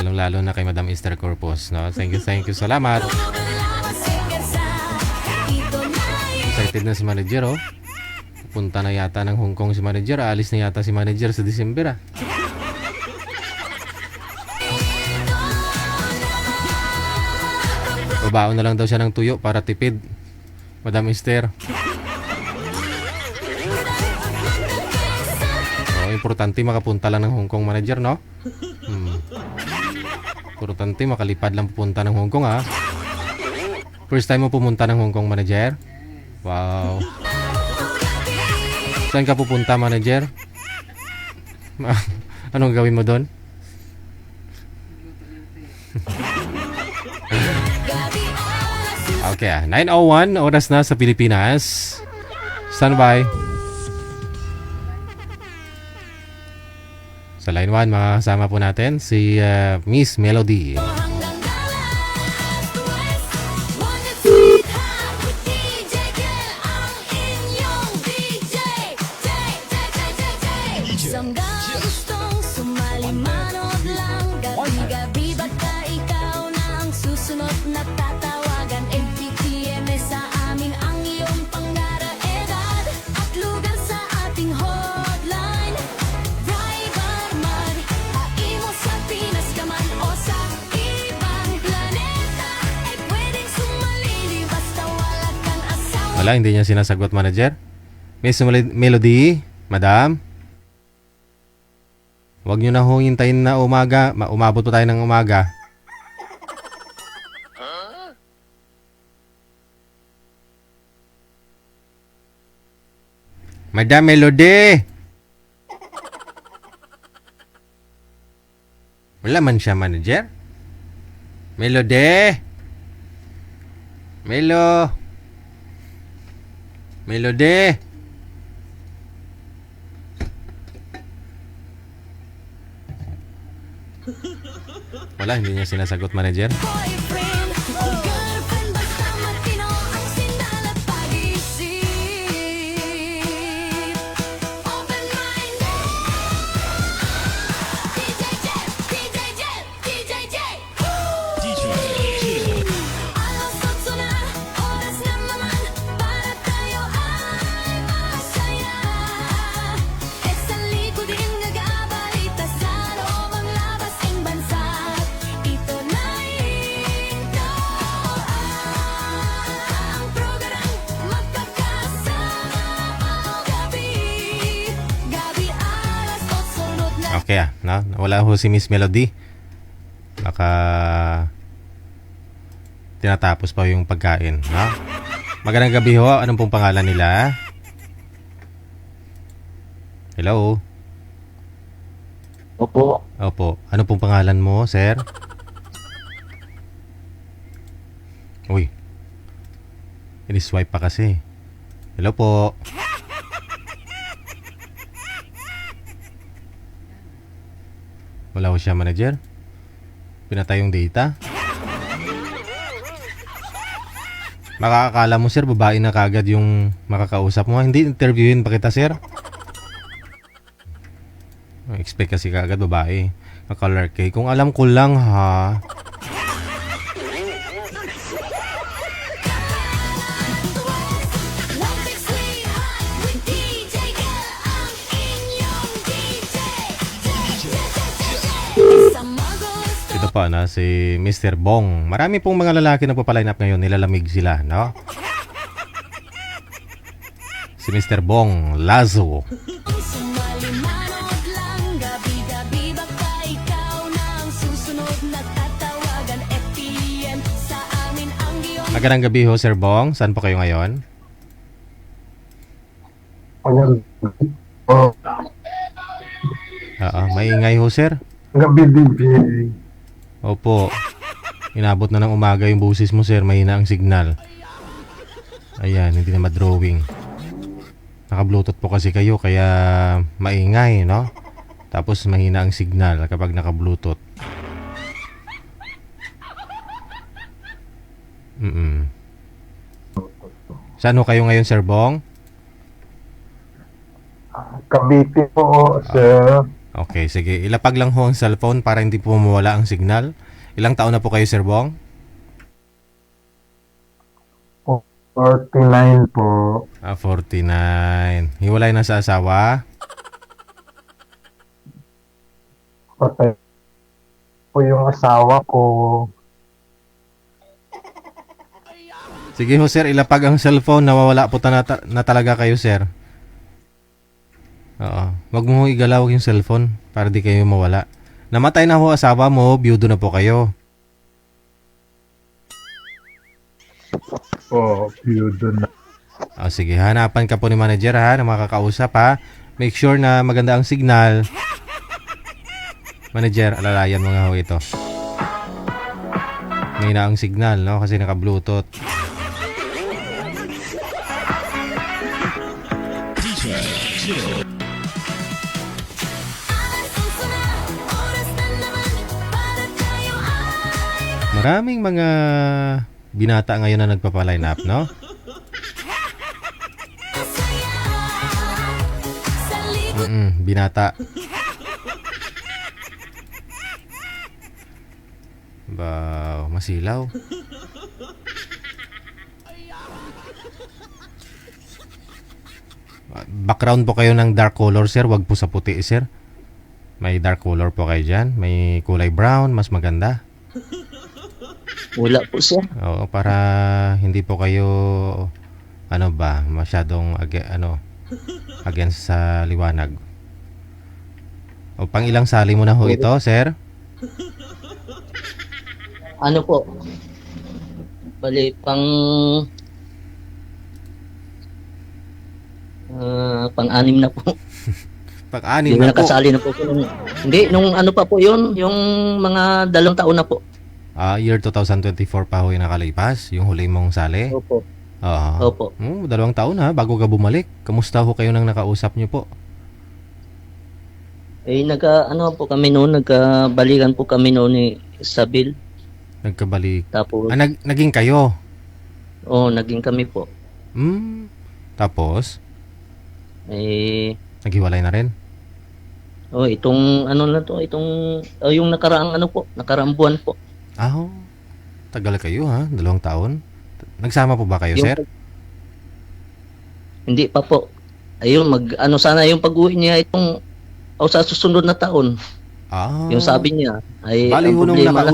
Lalong-lalo na kay Madam Esther Corpus, no? Thank you, salamat. Excited na si manager, oh. Punta na yata ng Hong Kong si manager. Alis na yata si manager sa December, ah. Babaon na lang daw siya ng tuyo para tipid. Madam Esther. Oh, importante makapunta lang ng Hong Kong manager, no? Importante makalipad lang pupunta ng Hong Kong, ha? First time mo pumunta ng Hong Kong, manager? Wow. Saan ka pupunta, manager? Anong gawin mo doon? Okay, 9:01 oras na sa Pilipinas. Standby. Sa line 1, makakasama po natin si Miss Melody. Isang gustong sumali manood lang. Gabi-gabi baka ikaw na ang susunod na tatawagan. MPTM sa amin ang iyong pangara-edad at lugar sa ating hotline. Driver man, haimo sa Pinas ka man o sa ibang planeta, ay pwedeng sumalili basta wala kang asawa. Wala, hindi niya sinasagot, manager. Miss Melody, madam. Huwag nyo na hintayin na umaga. Umabot pa tayo ng umaga. Madam Melody! Wala man siya, manager. Melody! Melody! Wala, hindi niya sinasagot, manager. Boyfriend o girlfriend, basta matino ang sindal at pag-isip. Open mind. DJ Jet, DJ Jet, DJ Jet. DJ Jill. Alas 8 na, oras na naman para tayo ay masaya. E sa likod din nag-abalita sa loob ang labas ng bansa. Ito na ito ang programang magkakasama gabi. Gabi alas 8 sunod na. Okay, no? Wala ho si Miss Melody. Baka tinatapos pa yung pagkain, no? Magandang gabi ho. Anong pong pangalan nila? Hello? Opo. Opo. Ano pong pangalan mo, sir? Uy. Ini-swipe pa kasi. Hello po. Wala ko siya, manager. Pinatay yung data. Makakakala mo, sir, babae na kagad yung makakausap mo. Hindi, interviewin pa kita, sir. Expect kasi kagad babae. Kakalor kay. Kung alam ko lang, ha. One big sweetheart with DJ Gil, ang inyong DJ. Isang magusto. Ito pa na si Mr. Bong. Marami pong mga lalaki na papaline up ngayon, nilalamig sila, no? Si Mr. Bong Lazo. Sumali manood lang. Gabi-gabi baka ikaw na ang susunod na tatawagan. FPM sa amin ang iyong Magandang gabi ho, Sir Bong. Saan po kayo ngayon? Oo, maingay ho, sir. Gabi, DJ. Opo. Inabot na ng umaga yung busis mo, sir. Mahina ang signal. Ayan, hindi na ma-drawing. Naka-bluetooth po kasi kayo, kaya maingay, no? Tapos mahina ang signal kapag naka-bluetooth. Saan ho kayo ngayon, Sir Bong? Cavite po, sir. Okay, sige. Ilapag lang ho ang cellphone para hindi po mawala ang signal. Ilang taon na po kayo, Sir Bong? 49 po. 49. Hiwalay na sa asawa? Patay po yung asawa ko. Sige ho, sir. Ilapag ang cellphone. Nawawala po na talaga kayo, sir. Oo. Wag mo ho igalaw yung cellphone para di kayo mawala. Namatay na ho asawa mo. Biyudo na po kayo. Biyudo na. O, sige, hanapan ka po ni manager ha, na makakausap ha. Make sure na maganda ang signal. Manager, alalayan mo nga ho ito. May na ang signal, no? Kasi naka-bluetooth. DJ Jill. Maraming mga binata ngayon na nagpapa-line up, no? Binata. Wow, masilaw. Background po kayo ng dark color, sir. Wag po sa puti, sir. May dark color po kayo dyan. May kulay brown, mas maganda. Wala po siya. Oo, para hindi po kayo masyadong against sa liwanag. O pang ilang sali mo na ho ito, sir? Ano po? Bali, pang-anim na po. Pang-anim Hindi na po. nakasali na po. Hindi, nung ano pa po yun, yung mga 2 taon na po. Year 2024 pa ho yung nakalipas, yung huli mong sali. Opo. Oo. Opo. 2 taon ha, bago ka bumalik. Kamusta ho kayo nang nakausap nyo po? Nagkabalikan po kami noon ni Sabil. Nagkabalik. Tapos, Naging kayo? naging kami po. Tapos? Naghiwalay na rin? Itong yung nakaraang buwan po. Tagal kayo ha, 2 taon. Nagsama po ba kayo, Yung- sir? Hindi pa po. Ayun, sana yung pag-uwi niya sa susunod na taon. Yung sabi niya, ay Bali ang ho, nung problema lang-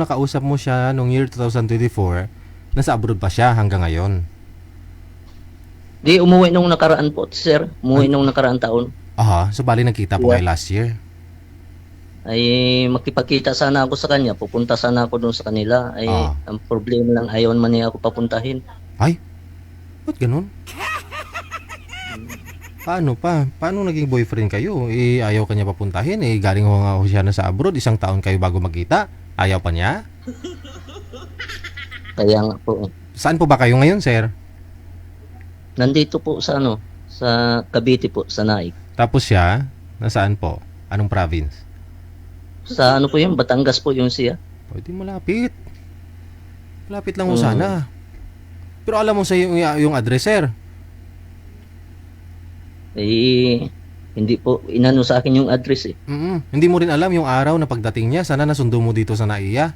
nakausap mo siya nung year 2024, nasa abroad pa siya hanggang ngayon. Di, umuwi nung nakaraan po, sir. Umuwi nung nakaraan taon. So bali nagkita po Yeah. kayo last year. Ay makipagkita sana ako sa kanya. Pupunta sana ako doon sa kanila. Ay, ang problema lang, ayaw man niya ako papuntahin. Ba't ganun? Paano pa? Paano naging boyfriend kayo? Ayaw kanya papuntahin. Galing ho nga ho siya na sa abroad. 1 taon kayo bago magkita. Ayaw pa niya? Kaya nga po. Saan po ba kayo ngayon, sir? Nandito po sa sa Cavite po, sa Naik. Tapos siya, nasaan po? Anong province? Sa po yun, Batangas po yung siya. Pwede malapit. Malapit lang ho sana. Pero alam mo sa yung address, sir. Hindi po inano sa akin yung address eh. Hindi mo rin alam yung araw na pagdating niya. Sana nasundo mo dito sa Naiya.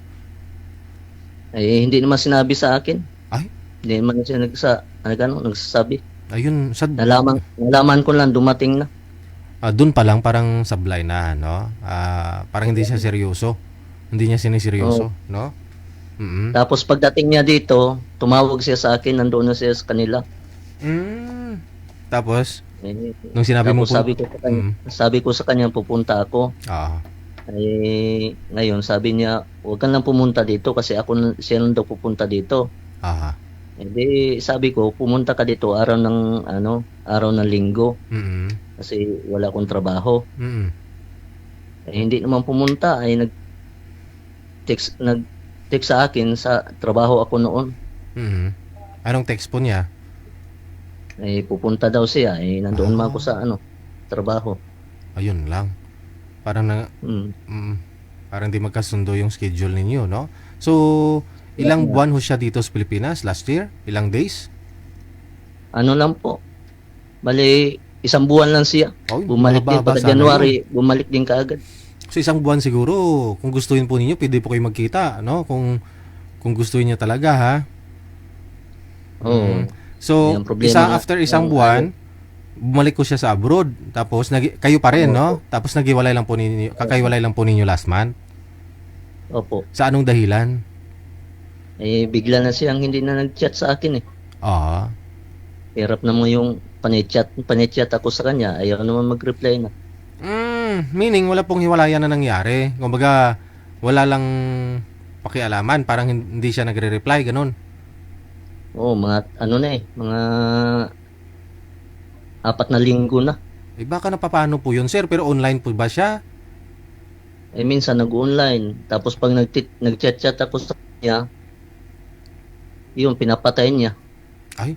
Hindi naman sinabi sa akin. Ay? Hindi naman siya nagsasabi. Ayun, Nalaman ko lang dumating na. doon pa lang parang sablay na, no? Parang hindi siya seryoso. Hindi niya siniseryoso, no? Tapos pagdating niya dito, tumawag siya sa akin, nandoon na siya sa kanila. Tapos, nung sinabi mo po, sabi ko sa kanya pupunta ako. Ngayon sabi niya, huwag ka lang pumunta dito kasi siya lang daw pupunta dito. Hindi, sabi ko, pumunta ka dito araw ng linggo Mm. kasi wala akong trabaho. Mm. Hindi naman pumunta, nag-text sa akin sa trabaho ako noon. Mm. Anong text po niya? Pupunta daw siya, nandoon man ako sa trabaho. Ayun lang. Parang parang di magkasundo yung schedule ninyo, no? So, ilang buwan ho siya dito sa Pilipinas last year? Ilang days? Ano lang po. Bali, 1 buwan lang siya. Oy, Bumalik din mahaba pagka sana January, bumalik din kaagad. So, 1 buwan siguro, kung gustuhin po ninyo, pwede po kayo magkita, no? Kung gustuhin niya talaga, ha? Oo. So, Yan, problema nga. after 1 buwan, bumalik ko siya sa abroad. Tapos, kayo pa rin, no? Tapos, kakaiwalay lang po ninyo last month. Opo. Sa anong dahilan? Bigla na siyang hindi na nag-chat sa akin eh. Ah, Hirap na mo yung panechat ako sa kanya, ayaw naman mag-reply na. meaning, wala pong hiwalayan na nangyari. Kumbaga, wala lang pakialaman. Parang hindi siya nagre-reply, ganun. Oo, mga mga 4 na linggo na. Baka napapano po yun, sir? Pero online po ba siya? Minsan nag-online, tapos pag nag-chat-chat ako sa kanya, yun, pinapatay niya. Ay,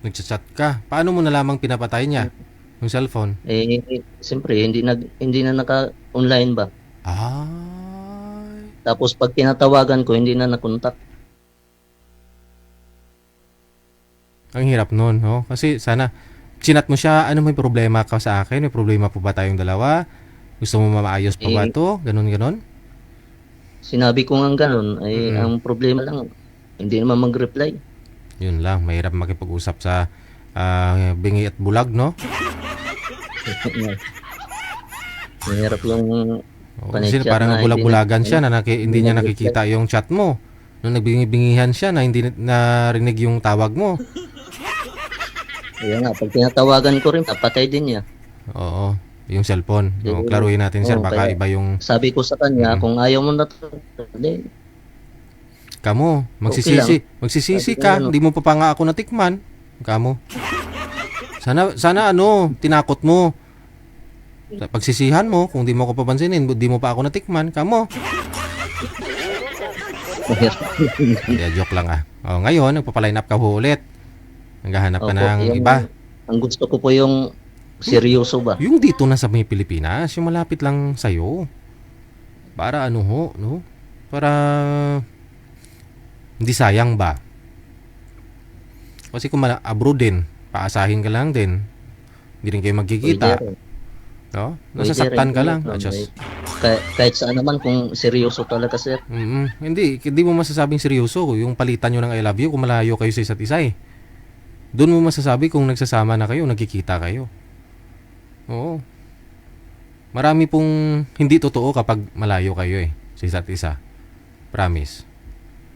nagchat-chat ka. Paano mo nalamang pinapatay niya? Yung cellphone? Siyempre, hindi na naka-online ba? Ay. Tapos pag tinatawagan ko, hindi na nakontak. Ang hirap nun, no? Kasi sana, chinat mo siya, ano, may problema ka sa akin? May problema po ba tayong dalawa? Gusto mo maayos pa ba to? Ganon. Sinabi ko nga ganun, ang problema lang, hindi naman mag-reply. Yun lang, mahirap makipag-usap sa bingi at bulag, no? Mahirap yung Kasi panechat parang na bulag-bulagan siya na hindi niya nakikita yung chat mo. Nung nagbingi-bingihan siya na hindi narinig yung tawag mo. Ayan nga, pag tinatawagan ko rin, papatay din niya. Oo, yung cellphone. Klaruhin natin, sir, baka kaya iba yung... Sabi ko sa kanya, kung ayaw mo na to, Kamo, magsisisi ka, hindi mo pa nga ako natikman. Kamo. Sana tinakot mo. Pagsisihan mo, kung di mo ko papansinin, di mo pa ako natikman. Kamo. Yeah, joke lang ngayon, nagpapaline up ka ho ulit. Naghahanap ka ng iba. Ang gusto ko po yung seryoso ba? Yung dito na sa may Pilipinas, yung malapit lang sa'yo. Para no? Para hindi sayang ba? Kasi kung abroad din, paasahin ka lang din. Hindi rin kayo magkikita. No? Nasasaktan ka lang. Kahit saan naman kung seryoso talaga, sir. Hindi mo masasabing seryoso yung palitan nyo ng I love you kung malayo kayo sa isa't isa eh. Doon mo masasabi kung nagsasama na kayo, nagkikita kayo. Oo. Marami pong hindi totoo kapag malayo kayo sa isa't isa. Promise.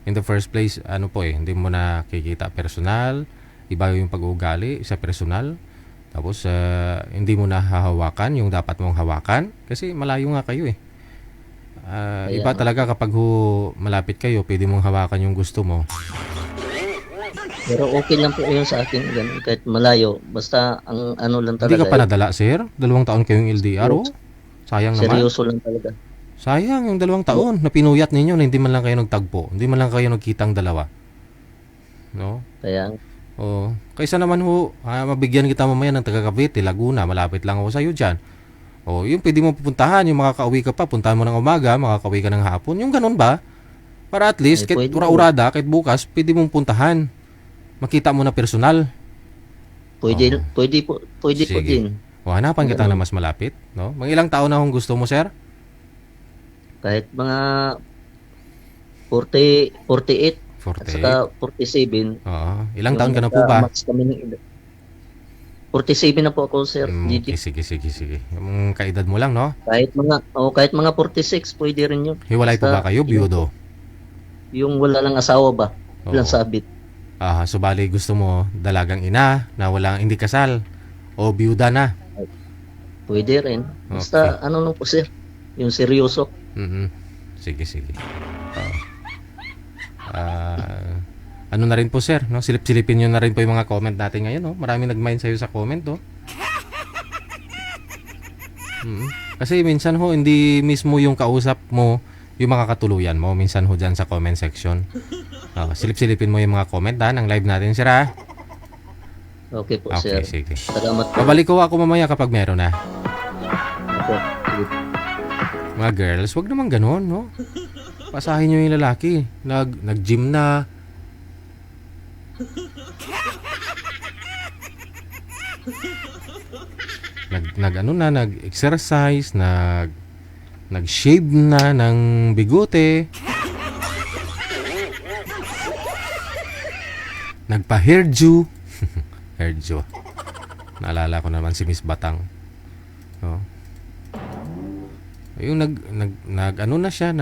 In the first place, hindi mo nakikita personal, iba yung pag-uugali sa personal. Tapos, hindi mo na hahawakan yung dapat mong hawakan kasi malayo nga kayo iba talaga kapag malapit kayo, pwede mong hawakan yung gusto mo. Pero okay lang po yun sa akin, ganun, kahit malayo. Basta ang lang talaga. Hindi ka pa nadala, sir? 2 taon kayong LDR, Sayang naman. Seryoso lang talaga. Sayang yung 2 taon na pinuyat ninyo na hindi man lang kayo nagtagpo. Hindi man lang kayo nagkitang dalawa. No? Kaya, kaysa naman mabigyan kita mamaya ng taga Cavite, Laguna, malapit lang ako sa'yo dyan. Yung pwede mo pupuntahan, yung makakauwi ka pa, puntahan mo ng umaga, makakauwi ka ng hapon. Yung ganun ba? Para at least, kahit ura-urada, kahit bukas, pwede mong puntahan. Makita mo na personal. Pwede po din. Hanapan kita na mas malapit, no? Mga ilang taon na kung gusto mo, sir? Kahit mga 48 at 48. saka 47. Ilang taon ka na po ba? Max kami ng edad. 47 na po ako, sir. Sige. Yung kaedad mo lang, no? Kahit mga 46, pwede rin yun. Hiwalay po ba kayo, biyudo? Yung wala lang asawa ba? Walang sabit. So bali gusto mo dalagang ina na hindi kasal o biyuda na? Pwede rin. Basta lang po, sir. Yung seryoso. Sige. ano na rin po sir, no? Silip-silipin nyo na rin po yung mga comment natin ngayon, no? Maraming nag-mind sa'yo sa comment, no? Kasi minsan ho, hindi mismo yung kausap mo yung makakatuluyan mo. Minsan ho dyan sa comment section. Silip-silipin mo yung mga comment ng live natin, sir, ha? Okay po, Okay, sir. sige. Salamat po. Babalik ko ako mamaya kapag meron na. Okay. Sige. Mga girls, wag naman ganun, no? Pasahin nyo yung lalaki. Nag-gym na. Nag-exercise, nag-shave na ng bigote. Nagpa-hairdo. Hairdo. Naalala ko naman si Miss Batang. No? Yung ano na siya,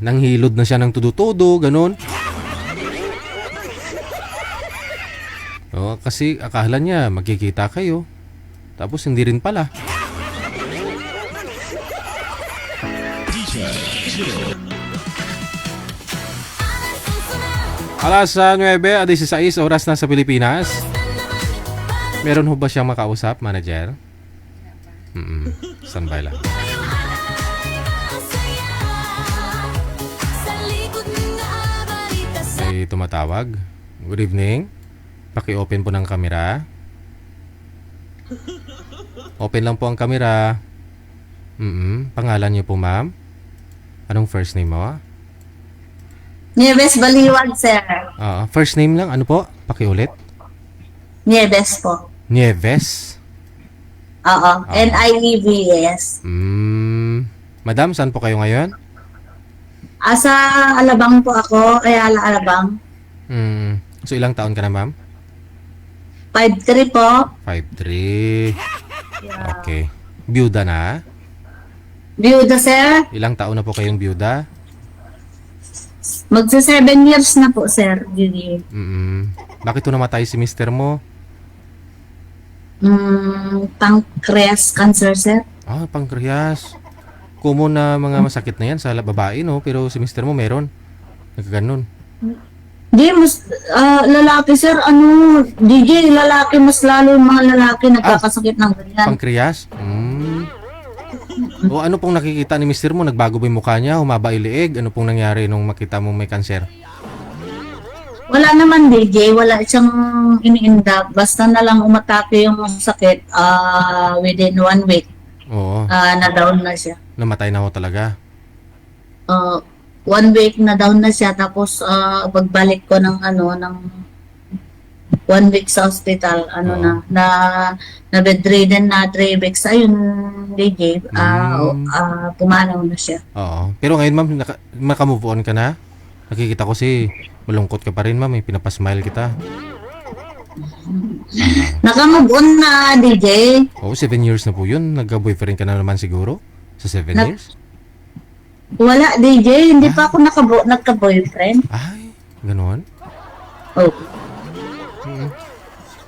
nanghilod na siya ng tudo-todo, ganun. Kasi akala niya magkikita kayo. Tapos hindi rin pala. DJ Jill. Alas 9:16 oras na sa Pilipinas. Meron ho ba siyang makausap, manager? Standby lang. May tumatawag. Good evening. Paki-open po ng camera. Open lang po ang camera. Pangalan niyo po, ma'am? Anong first name mo? Nieves Baliwag, sir. First name lang. Ano po? Pakiulit. Nieves po. Nieves. Oo. Nieves. Madam, saan po kayo ngayon? Sa Alabang po ako. Ayala, Alabang. So, ilang taon ka na, ma'am? 5'3 po. 5'3". Okay. Byuda na? Byuda, sir. Ilang taon na po kayong byuda? Magsa 7 years na po, sir. Gigi. Bakit to namatay si mister mo? Pancreas cancer, sir. Pancreas. Common na mga masakit na yan sa babae, no? Pero si mister mo meron. Nagkaganon. Di, mas lalaki, sir. DJ, lalaki, mas lalo yung mga lalaki nagkakasakit ng ganyan. Pancreas? O ano pong nakikita ni mister mo? Nagbago ba yung mukha niya? Humaba yung liig? Ano pong nangyari nung makita mo may kanser? Wala naman, DJ. Wala siyang iniinda. Basta na lang umatake yung sakit within 1 week. Oo. Na-down na siya. Namatay na ho talaga. 1 week na down na siya. Tapos pagbalik ko ng 1 week sa hospital, na bedridden na 3 weeks. Ayun, DJ, pumanaw na siya. Oo. Pero ngayon, ma'am, makamove on ka na? Nakikita ko malungkot ka pa rin, ma'am. Pinapasmile kita. Nakamove on na, DJ. 7 years na po yun. Nagka-boyfriend ka na naman siguro? Sa 7 years? Wala, DJ. Hindi pa ako nagka-boyfriend. Ay, ganoon? Oh.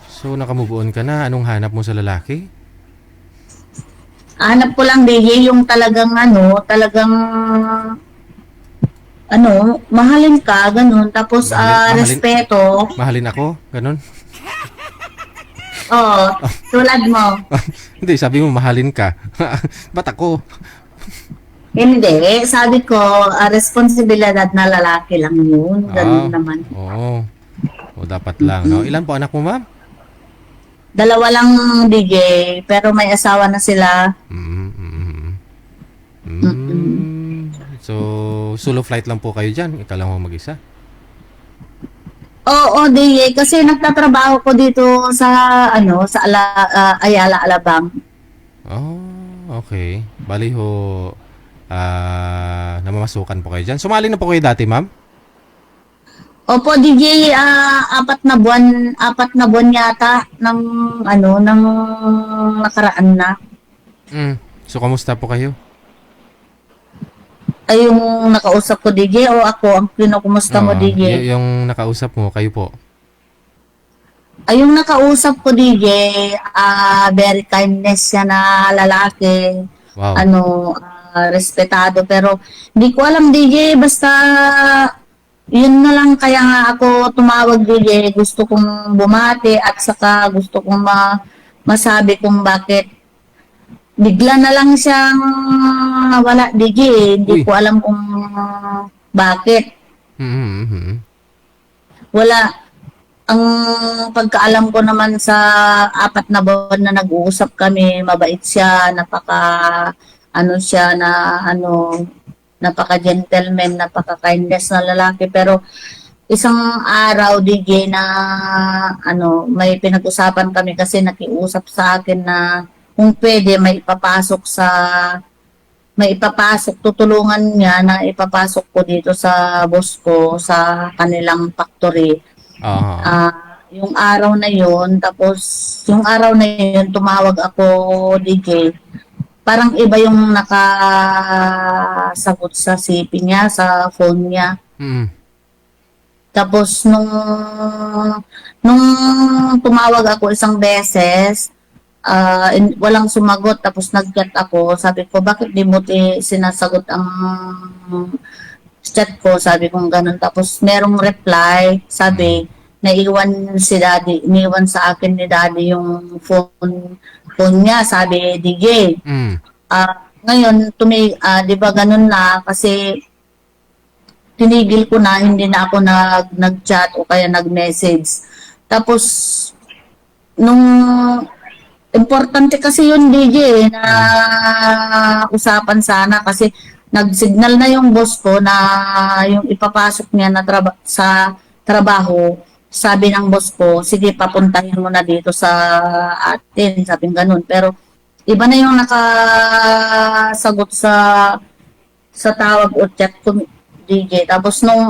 So, nakamove on ka na. Anong hanap mo sa lalaki? Hanap ko lang, DJ, yung talagang mahalin ka, ganun. Tapos, respeto. Mahalin ako? Ganon? Oo, tulad mo. Hindi, sabi mo mahalin ka. Ba't ako? Hindi, sabi ko, responsibilidad na lalaki lang yun. Ganun naman. Oo. O, dapat lang, no? Ilan po anak mo, ma'am? 2 lang, DJ, pero may asawa na sila. So, solo flight lang po kayo dyan? Ikaw lang mo mag-isa? Oo, DJ, kasi nagtatrabaho ko dito sa, Ayala, Alabang. Okay. Bali ho, namamasukan po kayo dyan. Sumali na po kayo dati, ma'am? Opo, DJ, 4 na buwan yata ng nakaraan na. So, kamusta po kayo? Ay, yung nakausap ko, DJ, o ako ang kinukumusta mo, DJ? Yung nakausap mo, kayo po? Ay, yung nakausap ko, DJ, very kindness siya na lalaki. Wow. Respetado, pero hindi ko alam, DJ, basta Yun na lang kaya nga ako tumawag DJ, gusto kong bumati at saka gusto kong masabi kung bakit bigla na lang siyang wala DJ. Hindi Uy. ko alam kung bakit. Mhm. Wala. Ang pagkaalam ko naman sa 4 na buwan na nag-uusap kami, mabait siya, napaka-gentleman, napaka-kindness na lalaki. Pero isang araw, DJ, na may pinag-usapan kami kasi nakiusap sa akin na kung pwede tutulungan niya na ipapasok ko dito sa boss ko sa kanilang factory. Yung araw na yun, tumawag ako, DJ. Parang iba yung nakasagot sa CP niya, sa phone niya. Mm. Tapos nung tumawag ako isang beses, walang sumagot. Tapos nag-chat ako. Sabi ko, bakit di mo sinasagot ang chat ko? Sabi ko ganun. Tapos merong reply, sabi, iniwan sa akin ni daddy yung phone niya, sabi DJ. Ngayon, di ba ganun na, kasi tinigil ko na, hindi na ako nag-chat o kaya nag-message. Tapos, importante kasi yun, DJ, na usapan sana kasi nag-signal na yung boss ko na yung ipapasok niya na sa trabaho. Sabi ng boss ko, sige, papuntahin mo na dito sa atin, sabing ganun. Pero iba na yung nakasagot sa tawag o chat ko, DJ. Tapos nung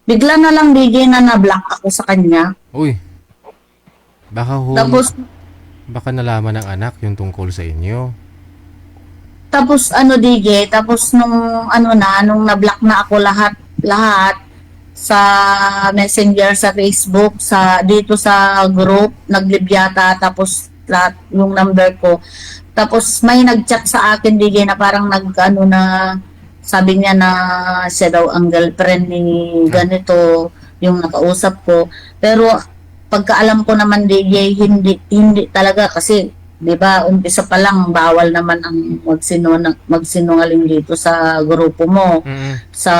bigla na lang, DJ, na na-block ako sa kanya. Uy. Tapos Baka nalaman ng anak yung tungkol sa inyo. Tapos DJ, tapos nung na-block na ako lahat sa Messenger, sa Facebook, dito sa group, naglibyata, tapos lahat yung number ko. Tapos may nag-chat sa akin, DJ, na parang sabi niya na siya daw ang girlfriend ni ganito, yung nakausap ko. Pero pagkaalam ko naman, DJ, hindi talaga kasi, di ba, umpisa pa lang, bawal naman ang magsinungaling dito sa grupo mo, sa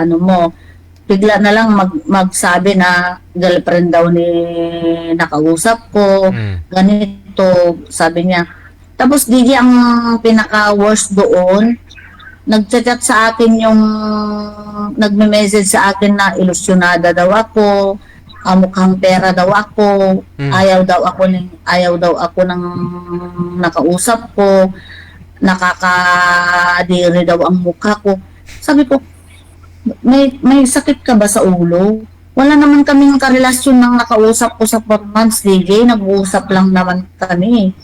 mo. Bigla na lang magsabi na girlfriend daw ni nakausap ko, ganito, sabi niya. Tapos DJ, ang pinaka-worst doon, nag-chat sa akin nagme-message sa akin na ilusyonada daw ako, mukhang pera daw ako, ayaw daw ako ng nakausap ko, nakakadiri daw ang mukha ko. Sabi ko, may sakit ka ba sa ulo? Wala naman kaming karelasyon ng nakausap ko sa 4 months, DJ. Nag-uusap lang naman kami.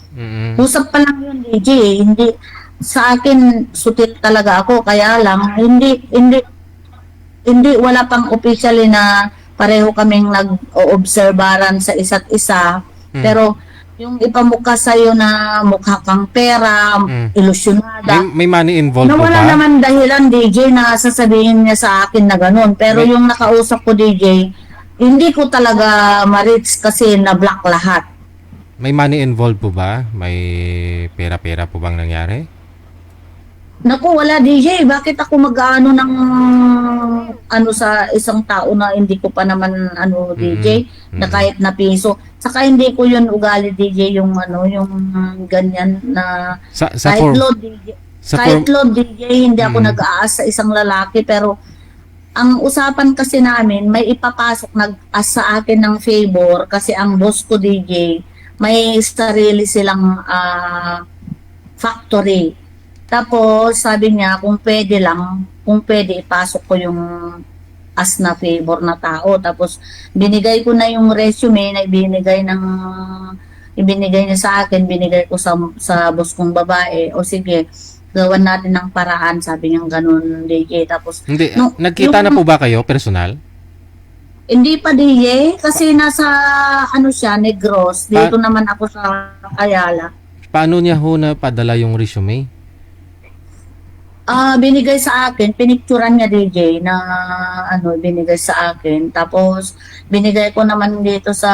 Usap pa lang yun, DJ. Hindi, sa akin, sutil talaga ako. Kaya lang, hindi, wala pang officially na pareho kaming nag-oobserbaran sa isa't isa. Pero, yung ipamukha sa'yo na mukha kang pera, ilusyonada. May money involved po ba? Wala naman dahilan, DJ, na sasabihin niya sa akin na ganun. Pero yung nakausap ko, DJ, hindi ko talaga ma-reach kasi na-block lahat. May money involved po ba? May pera-pera po bang nangyari? Naku, wala, DJ. Bakit ako mag-ano ng sa isang tao na hindi ko pa naman DJ, na kahit na piso. Saka hindi ko yun ugali, DJ, yung ganyan na kahit load, DJ. Kahit load, DJ, hindi ako nag-aas sa isang lalaki. Pero ang usapan kasi namin, may ipapasok nag-aas sa akin ng favor kasi ang boss ko, DJ, may sarili silang factory. Tapos, sabi niya, kung pwede ipasok ko yung as na favor na tao. Tapos, binigay ko na yung resume na ibinigay niya sa akin, binigay ko sa boss kong babae. O sige, gawan natin ng paraan, sabi niya ganun, DJ. Tapos, hindi, nagkita na po ba kayo, personal? Hindi pa, DJ, kasi nasa, siya, Negros. Dito naman ako sa Ayala. Paano niya ho na padala yung resume? Binigay sa akin, pinicturan niya DJ na binigay sa akin. Tapos binigay ko naman dito sa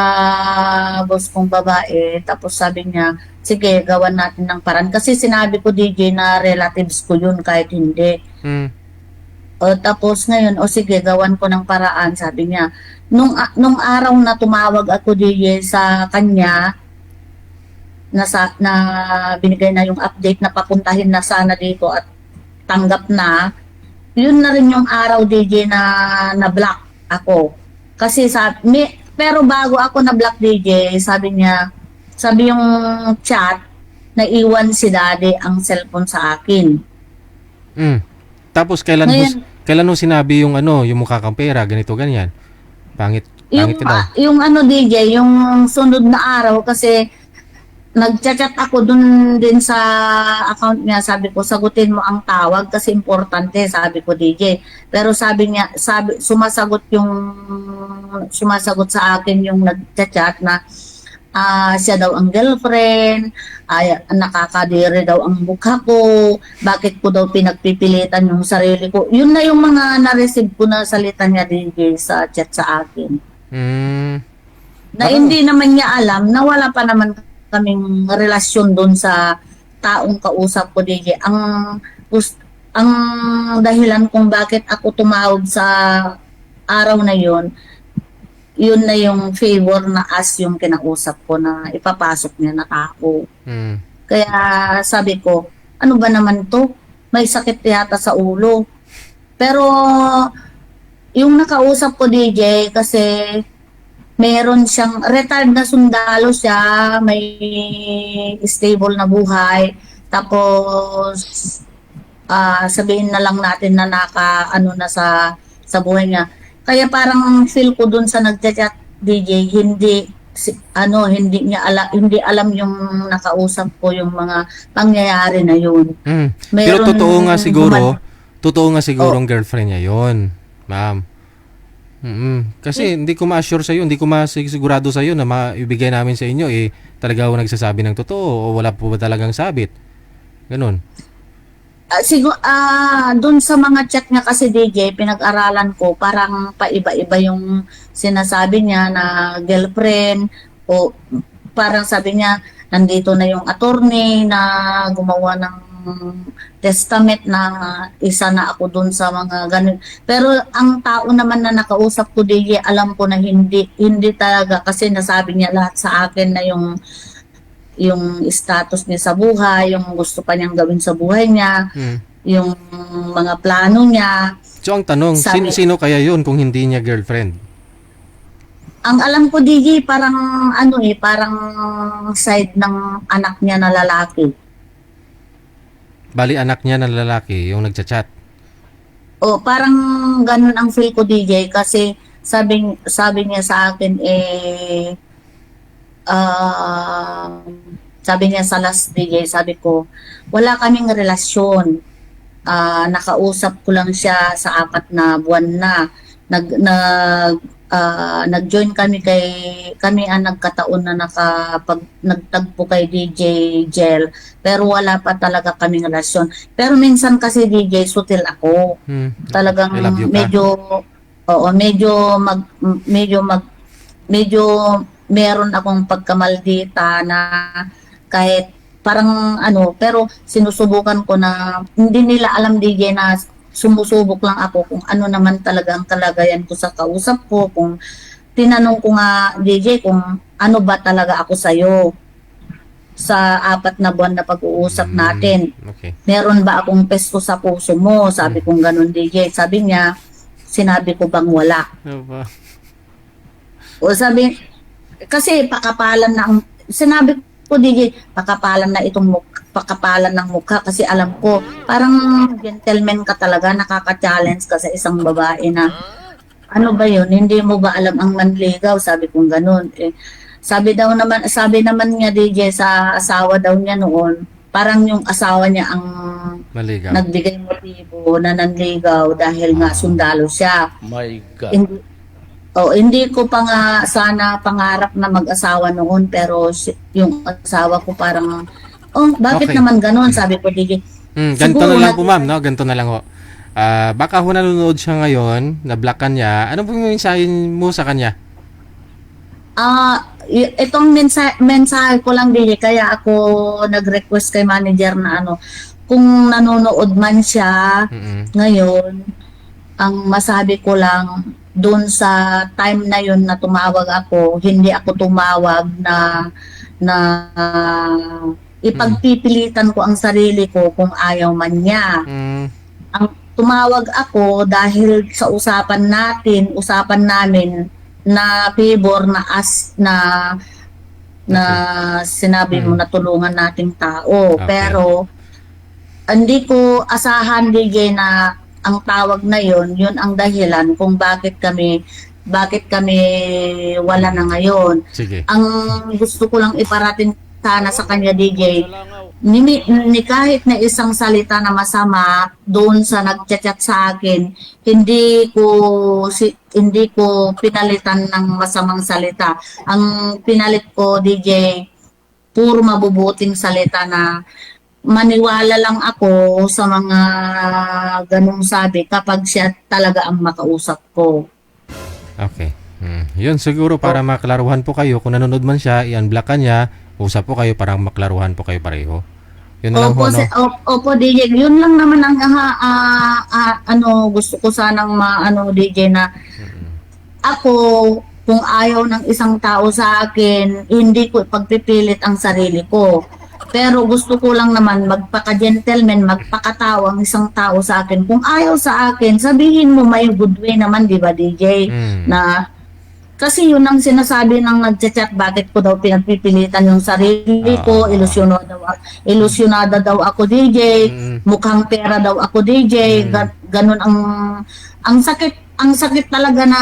boss kong babae. Tapos sabi niya, sige, gawan natin ng paraan. Kasi sinabi ko DJ na relatives ko yun kahit hindi. Tapos ngayon, sige, gawan ko ng paraan, sabi niya. Nung araw na tumawag ako DJ sa kanya, na binigay na yung update na papuntahin na sana dito at tanggap na, yun na rin yung araw DJ na block ako. Kasi pero bago ako na block DJ, sabi yung chat, naiwan si daddy ang cellphone sa akin. Tapos kailan mo sinabi yung yung mukha kang pera, ganito ganyan? Pangit ka daw. Yung DJ, yung sunod na araw kasi nagchat ako dun din sa account niya, sabi ko sagutin mo ang tawag kasi importante, sabi ko DJ. Pero sumasagot sa akin yung nagchat na siya daw ang girlfriend, nakakadiri daw ang mukha ko, bakit ko daw pinagpipilitan yung sarili ko. Yun na yung mga na-receive ko na salita niya DJ sa chat sa akin. Na hindi naman niya alam na wala pa naman kaming relasyon doon sa taong kausap ko DJ. Ang dahilan kung bakit ako tumawag sa araw na yun na yung favor na as yung kinausap ko na ipapasok niya na ako. Kaya sabi ko, ano ba naman to? May sakit yata sa ulo. Pero yung nakausap ko DJ kasi meron siyang retired na sundalo siya, may stable na buhay. Tapos sabihin na lang natin na sa buhay niya. Kaya parang feel ko dun sa nagchat DJ, hindi alam yung nakausap ko yung mga pangyayari na yun. Pero totoo nga siguro ang girlfriend niya yun, ma'am. Kasi hindi ko ma-assure sa iyo, hindi ko masigurado sa iyo na maibigay namin sa inyo talaga nagsasabi ng totoo o wala po ba talagang sabit. Ganun. Doon sa mga chat niya kasi DJ, pinag-aralan ko, parang paiba-iba yung sinasabi niya na girlfriend o parang sabi niya nandito na yung attorney na gumawa ng testament na isa na ako dun sa mga ganun. Pero ang tao naman na nakausap ko DJ, alam ko na hindi talaga kasi nasabi niya lahat sa akin na yung status niya sa buhay, yung gusto pa niyang gawin sa buhay niya, yung mga plano niya. So ang tanong, sino kaya yun kung hindi niya girlfriend? Ang alam ko DJ, parang parang side ng anak niya na lalaki. Bali anak niya na lalaki yung nagchat-chat. Parang ganun ang feel ko DJ kasi sabi niya sa akin sabi niya sa last DJ, sabi ko wala kaming relasyon. Nakausap ko lang siya sa 4 na buwan na. Nag-join kami ang nagkataon na nagtagpo kay DJ Gel, pero wala pa talaga kaming relasyon. Pero minsan kasi DJ sutil ako. Talagang medyo meron akong pagkamaldita na kahit parang pero sinusubukan ko na hindi nila alam DJ na sumusubok lang ako kung ano naman talaga ang kalagayan ko sa kausap ko. Kung tinanong ko nga DJ kung ano ba talaga ako sa'yo sa 4 na buwan na pag-uusap natin. Okay. Meron ba akong pesto sa puso mo? Sabi kong ganun DJ. Sabi niya, sinabi ko bang wala? O sabi, kasi pakapalan na ang, sinabi ko DJ, pakapalan ng mukha kasi alam ko parang gentleman ka talaga, nakaka-challenge ka sa isang babae na ano ba yun, hindi mo ba alam ang manligaw, sabi kong ganun. Sabi naman niya DJ sa asawa daw niya noon, parang yung asawa niya ang maligaw, nagbigay motibo na nanligaw dahil nga sundalo siya. My God. Hindi ko pa nga sana pangarap na mag-asawa noon, pero yung asawa ko parang bakit naman ganun? Sabi ko, DJ, Ganito Siguro na lang po, ma'am, no? Ganito na lang ho. Baka ho nanonood siya ngayon, na-block ka niya. Ano po yung mensahe mo sa kanya? Itong mensahe ko lang din kaya ako nag-request kay manager na kung nanonood man siya ngayon, ang masabi ko lang doon sa time na yon na tumawag ako, hindi ako tumawag na ipagpipilitan ko ang sarili ko kung ayaw man niya. Ang tumawag ako dahil sa usapan namin na favor na sinabi mo na tulungan nating tao. Okay. Pero hindi ko asahan DJ na ang tawag na yun ang dahilan kung bakit kami wala na ngayon. Sige. Ang gusto ko lang iparating sana sa kanya DJ, ni kahit na isang salita na masama doon sa nagchat-chat sa akin, hindi ko pinalitan ng masamang salita. Ang pinalit ko DJ, puro mabubuting salita na maniwala lang ako sa mga ganung sabi kapag siya talaga ang makausap ko. Okay. Yun siguro para maklaruhan po kayo. Kung nanonood man siya, i-unblock ka niya. Usap po kayo para maklaruhan po kayo pareho. Yun na lang ho, no? Opo, DJ. Yun lang naman ang gusto ko sanang DJ na ako, kung ayaw ng isang tao sa akin, hindi ko pagpipilit ang sarili ko. Pero gusto ko lang naman magpaka-gentleman, magpakatao ang isang tao sa akin. Kung ayaw sa akin, sabihin mo may good way naman, di ba DJ? Na kasi yun ang sinasabi ng nagchat-chat, bakit ko daw pinagpipilitan yung sarili ko, ilusyonada daw ako DJ, mukhang pera daw ako DJ, ganun ang sakit talaga na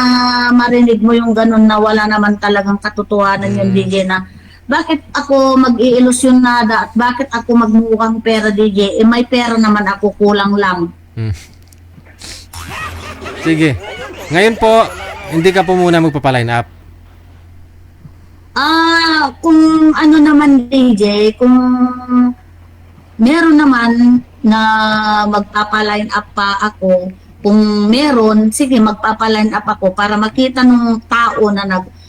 marinig mo yung ganun na wala naman talagang katotohanan yung DJ na bakit ako mag-iilusyonada at bakit ako magmukhang pera DJ, may pera naman ako, kulang lang. Sige. Ngayon po, hindi ka po muna magpapaline up. Kung naman DJ, kung meron naman na magpapaline up pa ako, kung meron, sige magpapaline up ako para makita ng tao na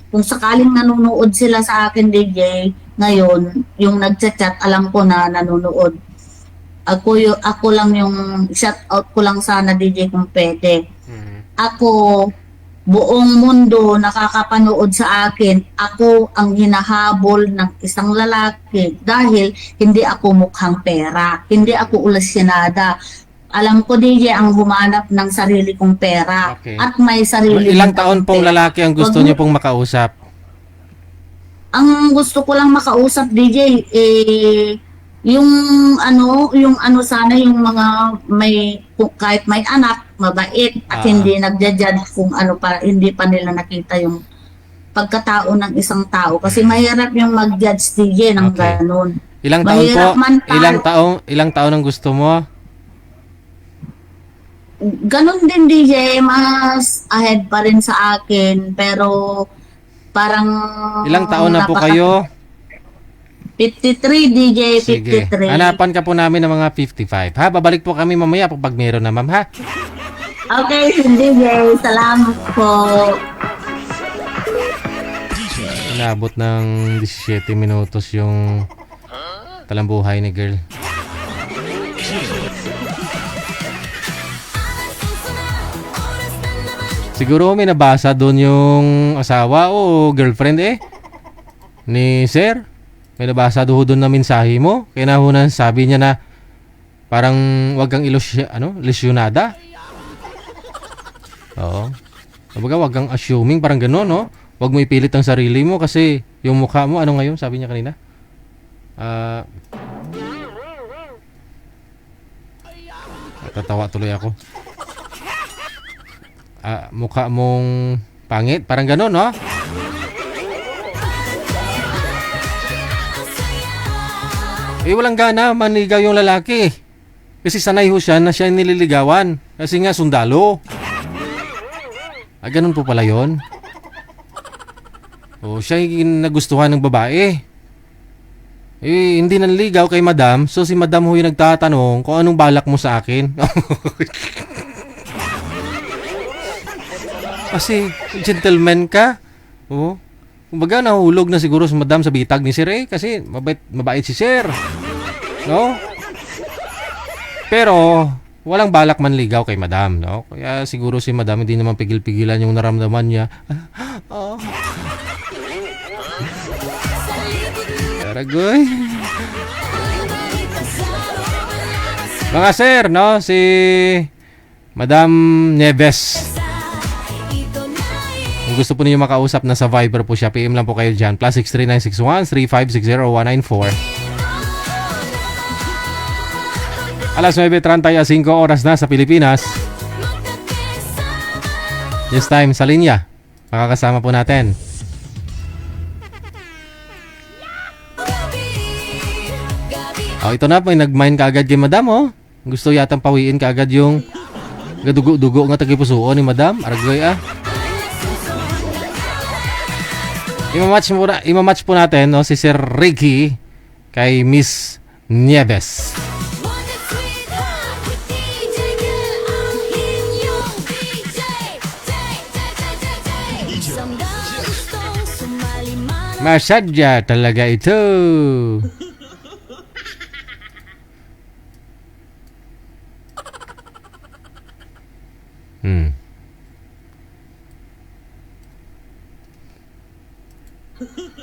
kung sakaling nanonood sila sa akin DJ, ngayon, yung nagchat-chat, alam ko na nanonood. Ako lang yung shout out ko lang sana DJ kung pwede. Ako, buong mundo nakakapanood sa akin, ako ang hinahabol ng isang lalaki dahil hindi ako mukhang pera, hindi ako ulasyanada. Alam ko DJ ang humanap ng sarili kong pera at may sarili. Ilang taon pong pera. lalaki ang gusto niyo pong makausap? Ang gusto ko lang makausap DJ yung sana yung mga kahit may anak, mabait at hindi nagja-judge kung hindi pa nila nakita yung pagkatao ng isang tao kasi mahirap yung mag-judge DJ ng ganun. Ilang taon po? Ilang taon ang gusto mo? Ganon din DJ, mas ahead pa rin sa akin pero parang ilang taon na po kayo? 53 DJ, Sige. 53. Hanapan ka po namin ng mga 55. Ha? Babalik po kami mamaya pag meron na, ma'am, ha? Okay, DJ. Salamat po. Inabot ng 17 minutos yung talambuhay ni girl. Siguro may nabasa doon yung asawa o girlfriend ni Sir. May nabasa doon na mensahe mo. Kaya nahunan sabi niya na parang wag kang lesyonada. Oo. Kumbaga wag kang assuming, parang gano'n, no? Wag mo ipilit ang sarili mo kasi yung mukha mo, ngayon, sabi niya kanina? Natatawa tuloy ako. Mukha mong pangit, parang gano'n, no? Walang gana manigaw yung lalaki. Kasi sanay ho siya na siya nililigawan. Kasi nga sundalo. Ganun po pala yun. Siya yung nagustuhan ng babae. Eh, hindi nanligaw kay madam. So, si madam ho yung nagtatanong kung anong balak mo sa akin. Kasi, gentleman ka. Oh. Kumbaga, nahulog na siguro si madam sa bitag ni Sir kasi mabait si Sir. No? Pero, walang balak manligaw kay madam, no? Kaya siguro si madam hindi naman pigil-pigilan yung naramdaman niya. Oh. Aragoy. Mga sir, no? Si Madam Nieves. Kung gusto po niyo makausap, na sa Viber po siya. PM lang po kayo dyan. +63961-3560-194. Alas 9:35 oras na sa Pilipinas. This time sa linya. Makakasama po natin. Oh, ito na po, nag-mine kaagad kay madam, oh. Gusto yatang pawiin kaagad yung dugo-dugo nga tagipusuo ni madam. Aragoy, ah. Imamatch po natin, no, si Sir Ricky kay Miss Nieves. Masadya talaga ito.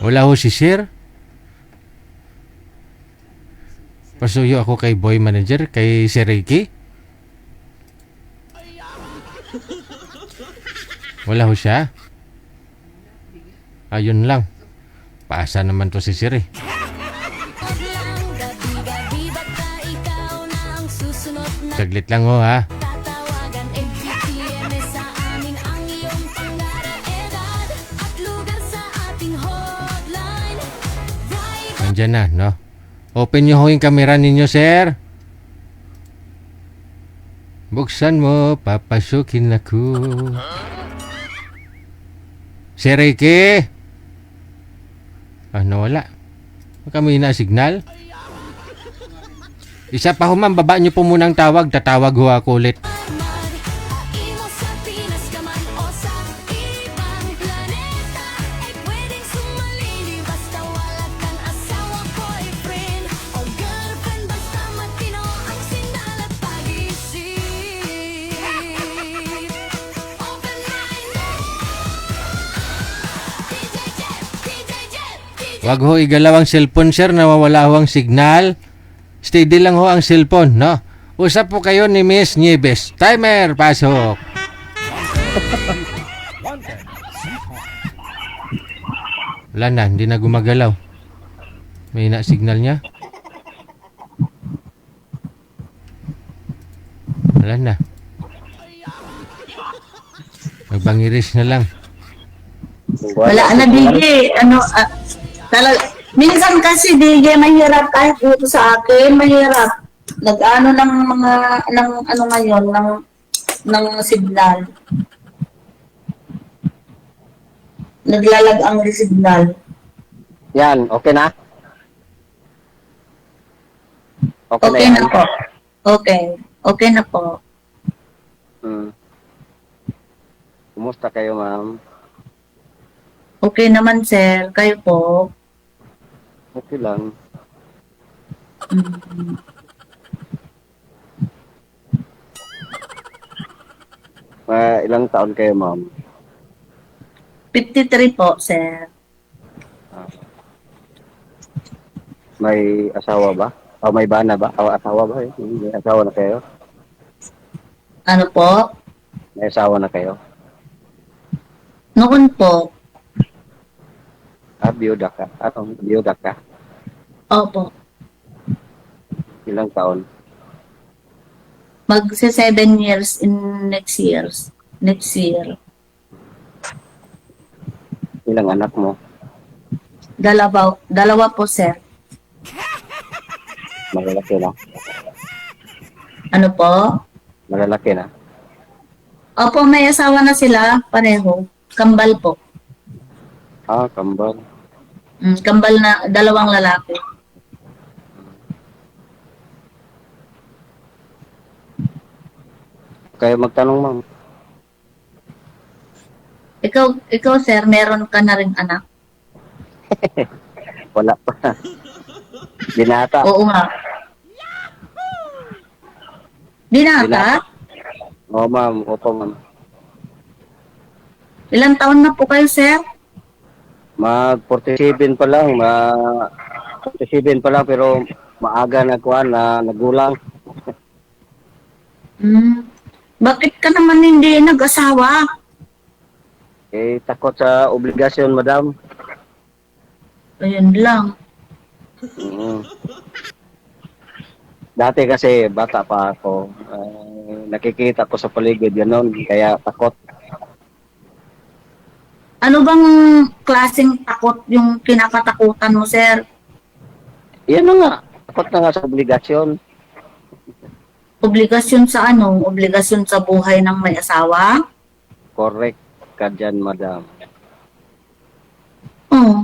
Wala ho si Sir. Pasuyo ako kay boy manager, kay Sir Ricky. Wala ho siya. Ayun lang. Paasa naman to si Sir eh. Saglit lang ho ha. Nandyan na, no? Open nyo ho yung camera ninyo, sir. Buksan mo, papasukin ako. Sir Ricky? Ano, wala. Kami na signal. Isa pa ho, ma'am. Baba nyo po munang tawag. Tatawag ho ako ulit. Wag ho igalaw ang cellphone, sir. Nawawala ho ang signal. Steady lang ho ang cellphone, no? Usap po kayo ni Miss Nieves. Timer, pasok. Wala na, hindi na gumagalaw. May na signal niya. Wala na. Magbangiris na lang. Wala na, DJ. Minsan kasi, DJ, mahirap kahit dito sa akin, mahirap. Nag-ano ng mga, ng signal. Naglalag ang signal. Yan, okay na? Okay na po. Okay na po. Kumusta kayo, ma'am? Okay naman, sir. Kayo po? Okay lang. Ilang taon kayo, ma'am? 53 po, sir. May asawa ba? O may bana ba? O asawa ba? May asawa na kayo? Ano po? May asawa na kayo? Noon po. Biyuda ka? Biyuda ka? Opo. Ilang taon? Magsi 7 years in next year. Ilang anak mo? Dalawa po, sir. Malalaki na? Ano po? Malalaki na? Opo, may asawa na sila, pareho. Kambal po. Kambal. Kambal na, dalawang lalaki. Kayo magtanong, ma'am. Ikaw sir, meron ka na rin anak? Wala pa. Binata. Oo nga. Binata? Oo, ma'am. Opo, ma'am. Ilang taon na po kayo, sir? Mag 47 pa lang. 47 pa lang pero maaga na kuan na nagulang. Bakit ka naman hindi nag-asawa? Eh, takot sa obligasyon, madam. Ayun lang. Mm. Dati kasi bata pa ako. Nakikita ko sa paligid ganon, kaya takot. Ano bang klaseng takot yung kinakatakutan mo, sir? Yan na nga. Takot na nga sa obligasyon. Obligasyon sa ano? Obligasyon sa buhay ng may asawa? Correct ka dyan, madam. Oo.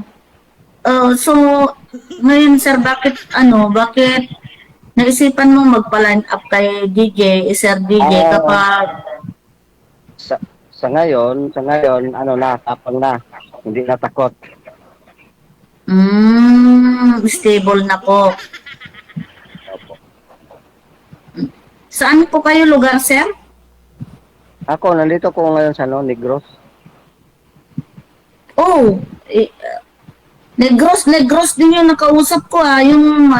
So, ngayon, sir, bakit naisipan mo magpa-line up kay DJ, Sir DJ, kapag Sa ngayon, ano na, tapang na. Hindi na takot. stable na po. Saan po kayo lugar, sir? Ako, nandito ko ngayon sa Negros. Oh, Negros din yung nakausap ko yung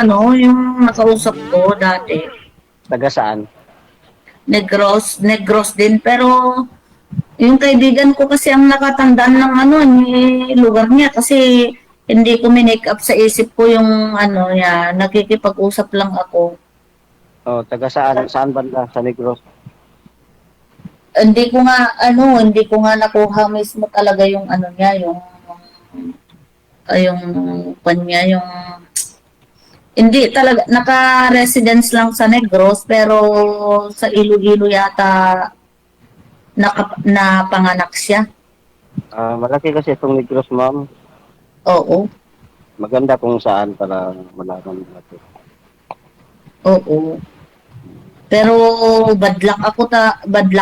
nakausap ko dati. Taga saan? Negros din, pero yung kaibigan ko kasi ang nakatandaan ng lugar niya kasi hindi ko minake up sa isip ko yung niya, nakikipag-usap lang ako. Oh, taga saan? Saan banda? Sa Negros? Hindi ko nga nakuha mismo talaga yung niya, yung kanya, yung hindi talaga, naka-residence lang sa Negros, pero sa Iloilo yata napanganak siya. Malaki kasi itong Negros, ma'am. Oo. Maganda kung saan para malaman natin. Oo. Pero bad luck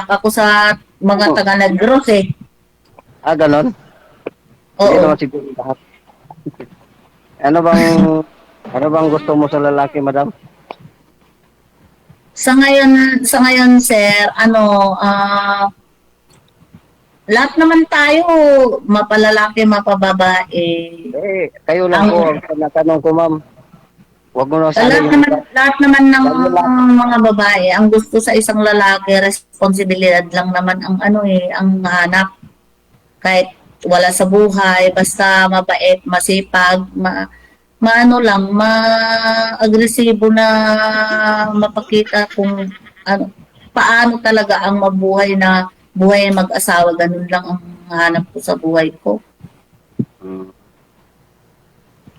ako sa mga taga Negros eh. Ganon? Oo. Hindi naman siguro lahat. Ano bang gusto mo sa lalaki, madam? Sa ngayon sir, lahat naman tayo, mapalalaki, mapababae. Kayo lang po ang tinatanong ko, ma'am. Huwag mo na Lahat naman ng mga babae, ang gusto sa isang lalaki, responsibilidad lang naman ang ang hanap. Kahit wala sa buhay, basta mabait, masipag, agresibo na mapakita kung paano talaga ang mabuhay na buhay mag-asawa. Ganun lang ang hanap ko sa buhay ko.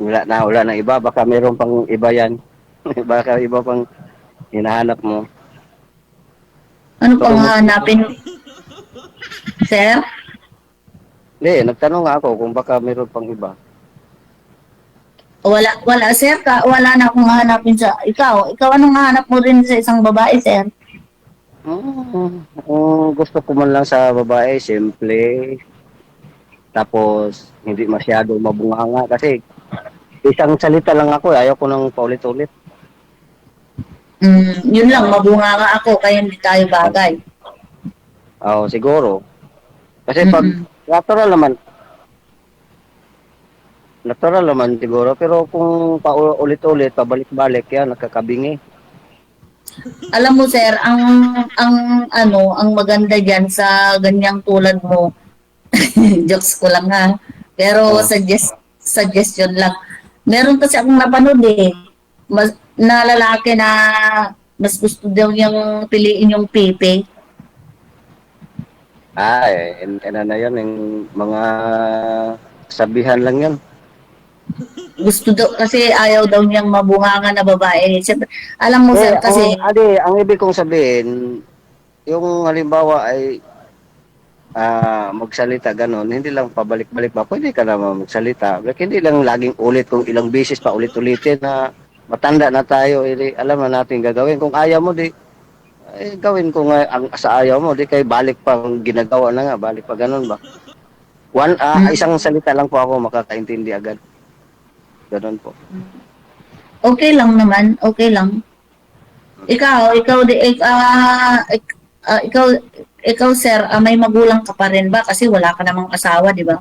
Wala na iba. Baka mayroon pang iba yan. Baka iba pang hinahanap mo. Ano pang hanapin? Sir? Hindi, nagtanong nga ako kung baka mayroon pang iba. Wala sir. Wala na akong hanapin sa ikaw. Ikaw anong hanap mo rin sa isang babae, sir? Gusto ko man lang sa babae, simple. Tapos, hindi masyado mabunganga kasi isang salita lang ako, ayaw ko nang paulit-ulit. Yun lang, mabunganga ako, kaya hindi tayo bagay. Siguro. Kasi pag natural naman siguro, pero kung paulit-ulit, pabalik-balik, yan, nakakabingi. Alam mo sir, ang maganda diyan sa ganyang tulad mo. Jokes ko lang ha. Pero suggestion lang. Meron kasi akong napanood na lalaki na mas gusto daw niyang piliin yung pipi. Na yan, yung mga sabihan lang yan. Gusto daw, kasi ayaw daw niyang mabunganga na babae. Siyempre, alam mo sir, kasi... Ang ibig kong sabihin, yung halimbawa ay magsalita ganon, hindi lang pabalik-balik ba, pwede ka naman magsalita. Hindi lang laging ulit kung ilang beses pa ulit-ulitin na matanda na tayo, alam na natin gagawin. Kung ayaw mo, gawin ko nga ang sa ayaw mo, di kay balik pang ginagawa na nga, balik pa ganun ba? Isang salita lang po ako makakaintindi agad. Ganun po. Okay lang naman, okay lang. Ikaw sir, may magulang ka pa rin ba? Kasi wala ka namang asawa, di ba?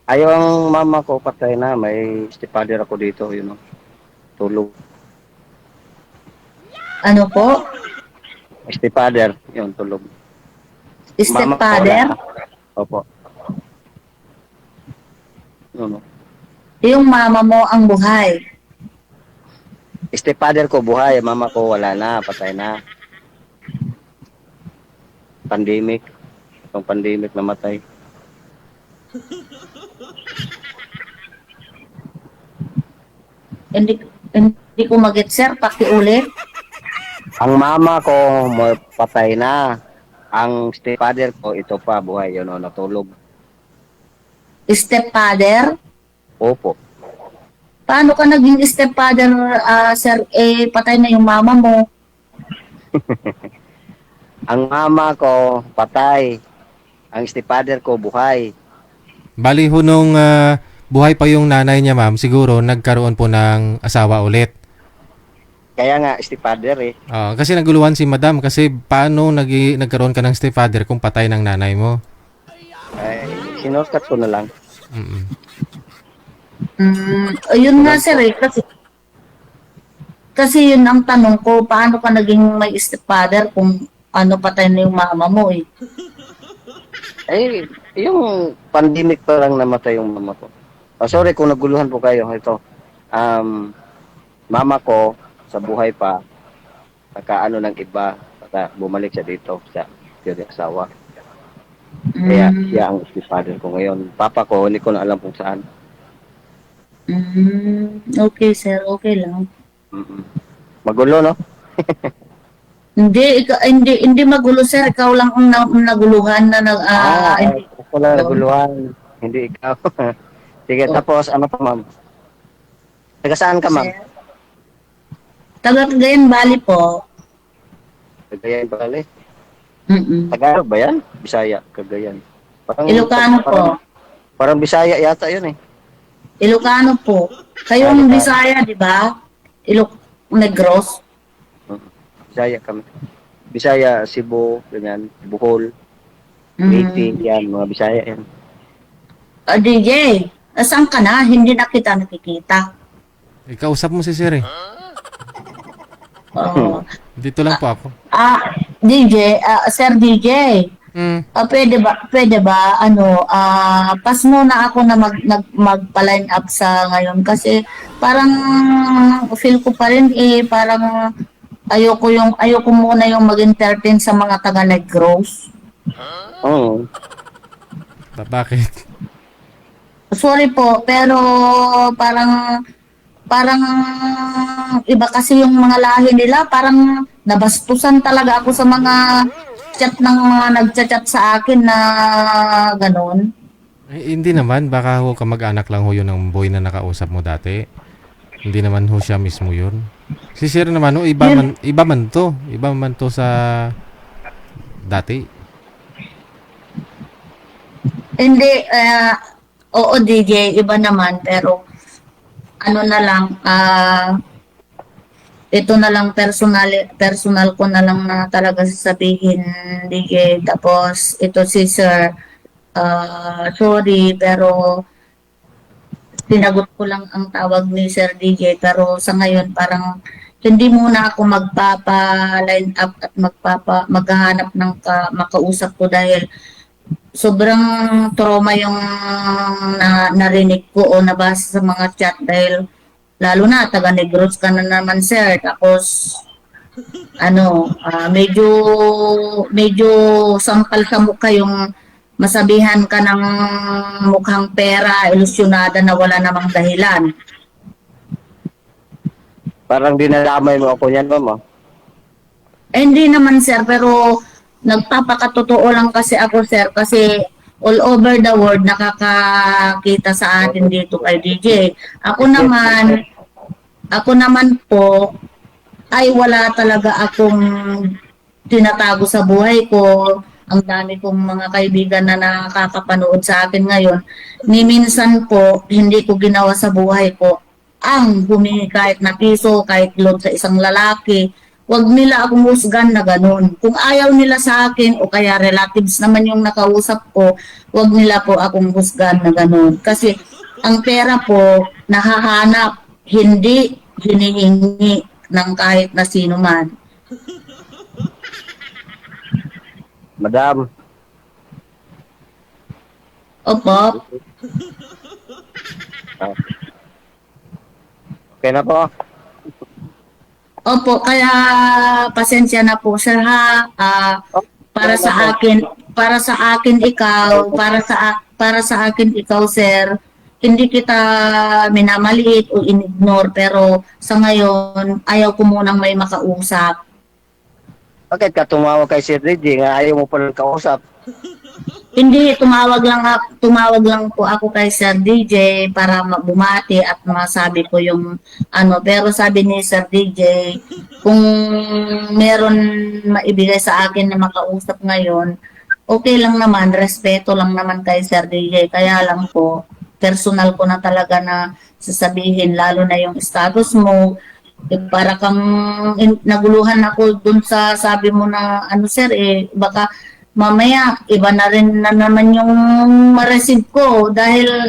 Ayaw ang mama ko patay na, may stepfather ako dito, tulog. Ano po? Stepfather, yun, tulog. Stepfather? Opo. No. Yung mama mo ang buhay. Stepfather ko buhay, mama ko wala na, patay na. Pandemic. Itong pandemic namatay. Hindi ko mag-get sir, pakiulit. Ang mama ko patay na. Ang stepfather ko, ito pa, buhay, natulog. Stepfather? Opo. Paano ka naging stepfather, sir? Patay na yung mama mo. Ang mama ko, patay. Ang stepfather ko, buhay. Bali ho nung buhay pa yung nanay niya, ma'am, siguro nagkaroon po ng asawa ulit. Kaya nga, stepfather eh. Kasi naguluhan si madam kasi paano nagkaroon ka ng stepfather kung patay ng nanay mo? Sinorkat ko na lang. Ayun nga sir kasi yun ang tanong ko, paano ka naging may stepfather kung patay na yung mama mo eh. Yung pandemic pa lang namatay yung mama ko. Sorry kung naguluhan po kayo. Ito, mama ko sa buhay pa, ng iba, bumalik siya dito sa asawa. Kaya siya ang stepfather ko ngayon. Papa ko, hindi ko na alam kung saan. Okay sir, okay lang. Magulo, no? Hindi magulo sir, ikaw lang ang naguluhan na ako lang naguluhan, hindi ikaw. Sige, tapos ano pa ma'am? Taga saan ka ma'am? Taga Cagayan Valley po. Cagayan Valley? Tagalog ba yan? Bisaya, Cagayan. Ilocano po. Parang Bisaya yata yun eh. Ilocano po. Kayong Bisaya, di ba? Negros. Bisaya kami. Bisaya, Cebu, ganyan, Bohol, Leyte, yan, mga Bisaya yan. DJ, saan ka na? Hindi na kita nakikita. Ikausap mo si sir eh. Dito lang po ako. DJ, Sir DJ. Pwede ba pas muna ako na magpa-line up sa ngayon kasi parang feel ko pa rin parang ayoko muna yung mag-entertain sa mga taga Negros. Bakit? Sorry po, pero parang iba kasi yung mga lahi nila, parang nabastusan talaga ako sa mga chat ng mga nagchat-chat sa akin na gano'n. Hindi naman, baka ho kamag-anak lang ho yun ng boy na nakausap mo dati. Hindi naman ho siya mismo yun. Si sir naman ho, iba man to sa dati. Hindi, oo DJ, iba naman, pero na lang, ito na lang personal ko na lang na talaga sasabihin, DJ. Tapos ito si sir, sorry pero sinagot ko lang ang tawag ni Sir DJ, pero sa ngayon parang hindi muna ako magpapa-line up at maghahanap ng makausap ko dahil sobrang trauma yung narinig ko o nabasa sa mga chat dahil lalo na taga Negros ka na naman sir, tapos medyo sampal sa mukha yung masabihan ka ng mukhang pera, ilusyonada na wala namang dahilan. Parang dinadamay mo ako yan, ma'am. Hindi naman sir, pero nagpapakatotoo lang kasi ako sir, kasi all over the world nakakakita sa atin dito kay DJ. Ako naman po ay wala talaga akong tinatago sa buhay ko. Ang dami kong mga kaibigan na nakakapanood sa akin ngayon. Ni minsan po, hindi ko ginawa sa buhay ko ang humingi kahit na piso, kahit loan sa isang lalaki. Huwag nila akong husgan na ganun. Kung ayaw nila sa akin o kaya relatives naman yung nakausap ko, huwag nila po akong husgan na ganun. Kasi ang pera po, nahahanap, hindi hinihingi ng kahit na sino man. Madam, Opo. okay na po. Opo, kaya pasensya na po sir ha. Para sa akin ikaw, para sa akin ikaw sir, hindi kita minamaliit o inignore pero sa ngayon ayaw ko munang may makausap. Bakit ka tumawag kay Sir DJ nga ayaw mo pa lang kausap? Hindi, tumawag lang po ako kay Sir DJ para bumati at masabi ko yung ano. Pero sabi ni Sir DJ, kung meron maibigay sa akin na makausap ngayon, okay lang naman, respeto lang naman kay Sir DJ. Kaya lang po, personal ko na talaga na sasabihin, lalo na yung status mo, para kang naguluhan ako dun sa sabi mo na ano sir, baka mamaya iba na rin na naman yung ma-receive ko dahil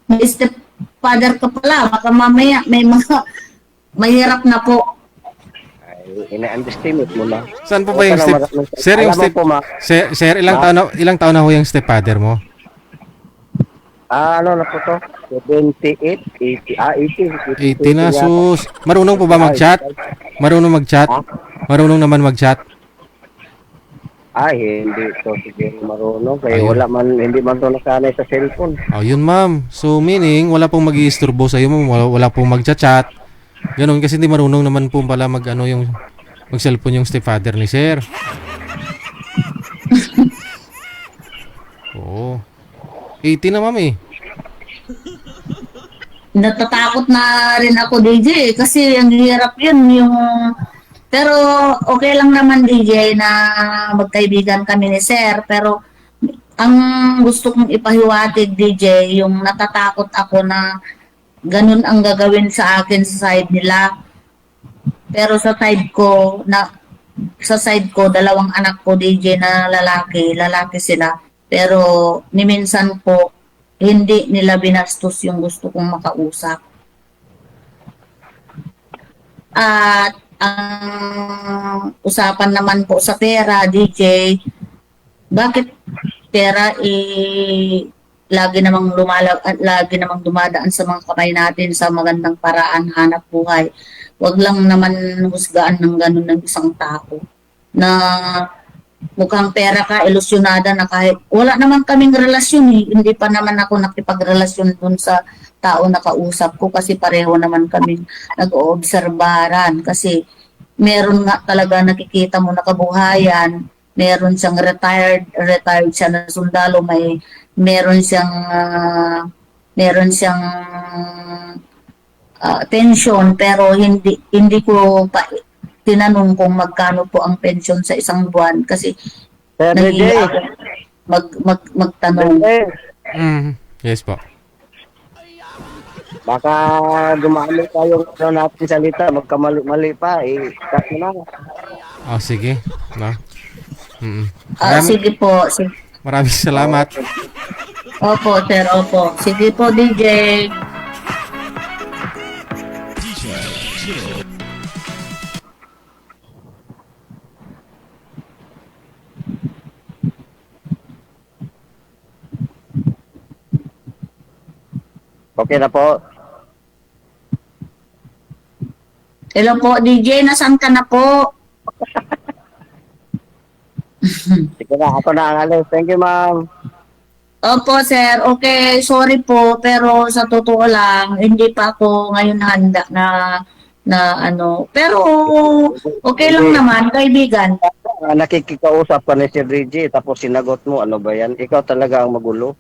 may stepfather ka pala, baka mamaya may mga mahirap na po. Ay, ina-underestimate mo na. Saan po ba yung step? Sir, yung step, sir, ilang taon na ho yung stepfather mo? Ano na po to? 78, 80, 80 na, sus. Marunong po ba mag-chat? Marunong mag-chat? Marunong naman mag-chat? Ay, hindi to siguro marunong. Kaya Ayun. hindi man to nasanay sa cellphone. Oh, yun ma'am. So meaning, wala pong mag-iisturbo sa iyo, wala pong mag-chat. Ganun kasi hindi marunong naman po pala yung mag-cellphone yung stepfather ni sir. Oo. 80 na ma'am eh. Natatakot na rin ako DJ kasi ang hirap yun yung pero okay lang naman DJ na magkaibigan kami ni Sir pero ang gusto kong ipahiwatig DJ yung natatakot ako na ganun ang gagawin sa akin sa side nila pero sa side ko dalawang anak ko DJ na lalaki sila pero ni minsan po hindi nila binastos yung gusto kong makausap. At ang usapan naman po sa pera, DJ, bakit pera lagi namang dumadaan sa mga kamay natin sa magandang paraan, hanap buhay. Huwag lang naman husgaan ng ganun ng isang tao na mukhang pera ka, ilusyonada na kahit wala naman kaming relasyon hindi pa naman ako nakipagrelasyon dun sa tao na kausap ko kasi pareho naman kaming nag-oobserbaran kasi meron nga talaga nakikita mo na kabuhayan, meron siyang retired siya na sundalo, meron siyang pension pero hindi ko pa tinanong kung magkano po ang pension sa isang buwan kasi nahihiya ako magtanong. Yes po. Baka dumami tayong natin salita, magkamali pa, cut mo na. Oh, sige. No? Sige po. Maraming salamat. Opo, sir. Opo. Sige po, DJ. DJ Jill. Okay na po. Hello po, DJ. Nasaan ka na po? Sige na, ako na ang alis. Thank you, ma'am. Opo, sir. Okay, sorry po. Pero sa totoo lang, hindi pa ako ngayon handa na ano. Pero okay lang naman, kaibigan. Nakikikausap ka ni Sir DJ, tapos sinagot mo, ano ba yan? Ikaw talaga ang magulo.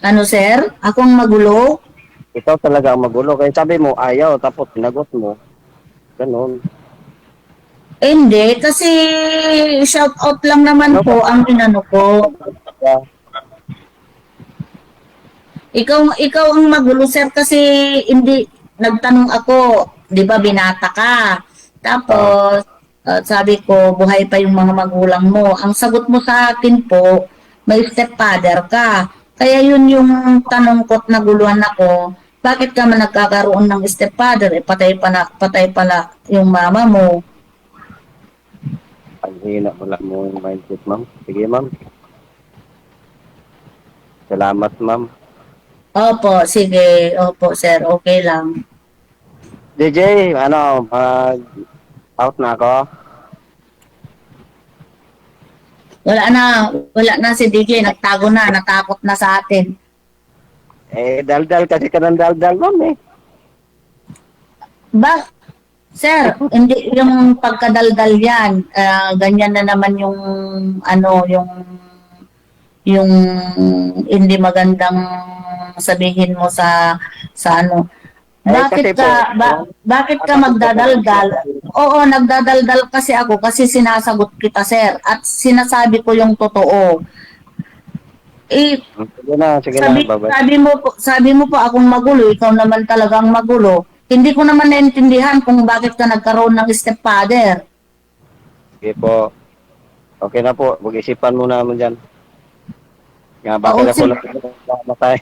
Ano, sir? Akong magulo? Ikaw talaga ang magulo. Kaya sabi mo, ayaw, tapos sinagot mo. Ganon. Hindi, kasi shout out lang naman po ang inano ko. Ikaw ang magulo, sir, kasi hindi nagtanong ako, 'di ba, binata ka. Tapos sabi ko, buhay pa yung mga magulang mo. Ang sagot mo sa akin po, may stepfather ka. Kaya yun yung tanong ko at naguluhan ako, bakit ka man nagkakaroon ng stepfather? Patay pala yung mama mo. Ang hina wala mo yung mindset, ma'am. Sige, ma'am. Salamat, ma'am. Opo, sige. Opo, sir. Okay lang. DJ, out na ako. Wala na si DJ. Nagtago na. Natakot na sa atin. Daldal kasi ka ng daldal, ma'am Sir, hindi yung pagkadaldal yan. Ganyan na naman yung yung hindi magandang sabihin mo sa ano. Bakit ka magdadaldal? Oo, nagdadaldal kasi ako kasi sinasagot kita, sir, at sinasabi ko yung totoo. Sige na, bye-bye. Sabi mo po akong magulo, ikaw naman talagang magulo. Hindi ko naman naintindihan kung bakit ka nagkaroon ng stepfather. Sige po. Okay na po, mag-isipan muna naman dyan. Nga, bakit ako namatay?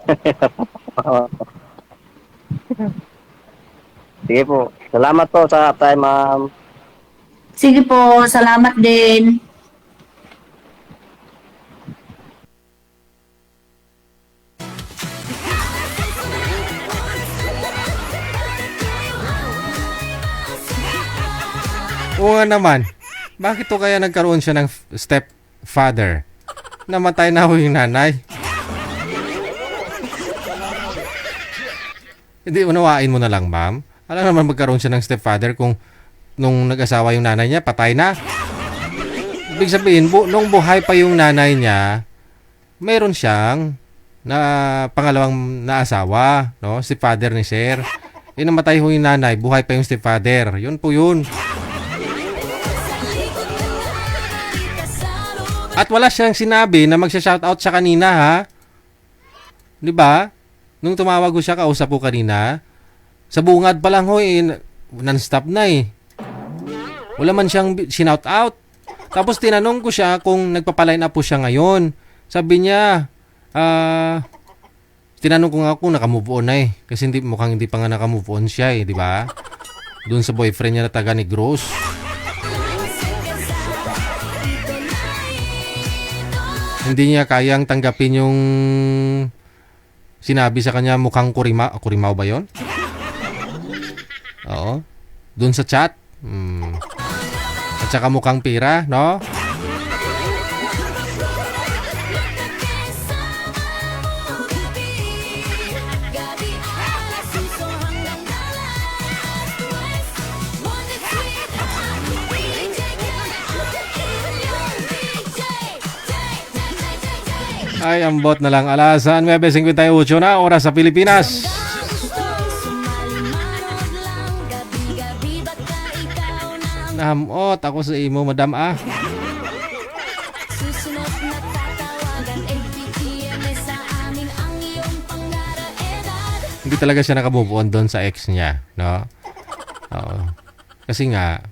Sige po. Salamat po sa time, ma'am. Sige po, salamat din. Oo nga naman. Bakit to kaya nagkaroon siya ng stepfather? Namatay na ho yung nanay. Hindi, unawain mo na lang, ma'am. Alam naman magkaroon siya ng stepfather kung nung nag-asawa yung nanay niya, patay na. Ibig sabihin, nung buhay pa yung nanay niya, mayroon siyang pangalawang naasawa, no? Stepfather ni Sir. Namatay ho yung nanay, buhay pa yung stepfather. Yun po yun. At wala siyang sinabi na magsha-shoutout siya kanina, ha? 'Di ba? Nung tumawag ko siya, kausap ko kanina, sa bungad pa lang ho, non-stop na eh. Wala man siyang shoutout. Tapos tinanong ko siya kung nagpapaline up po siya ngayon. Sabi niya, tinanong ko nga kung nakamove on na eh. Kasi mukhang hindi pa nga nakamove on siya eh, 'di ba? Doon sa boyfriend niya na taga Negros. Hindi niya kayang tanggapin yung sinabi sa kanya mukhang Kurimaw ba yon? Oo. Doon sa chat. At saka mukhang pera, no? Ay, ambot na lang. Alasan, 9:58 na, oras sa Pilipinas. Nahamot ako sa imo, madam ah. Hindi talaga siya nakamove on doon sa ex niya, no? Oo. Kasi nga,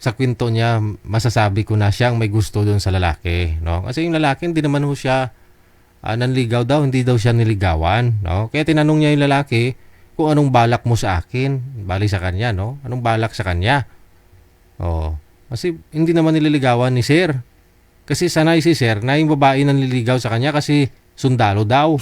sa kwento niya, masasabi ko na siyang may gusto doon sa lalaki, no? Kasi yung lalaki hindi naman ho siya nanligaw daw, hindi daw siya niligawan, no? Kaya tinanong niya yung lalaki kung anong balak mo sa akin, bali sa kanya, no? Anong balak sa kanya? Oh, kasi hindi naman nililigawan ni Sir. Kasi sanay si Sir na yung babae nanliligaw sa kanya kasi sundalo daw.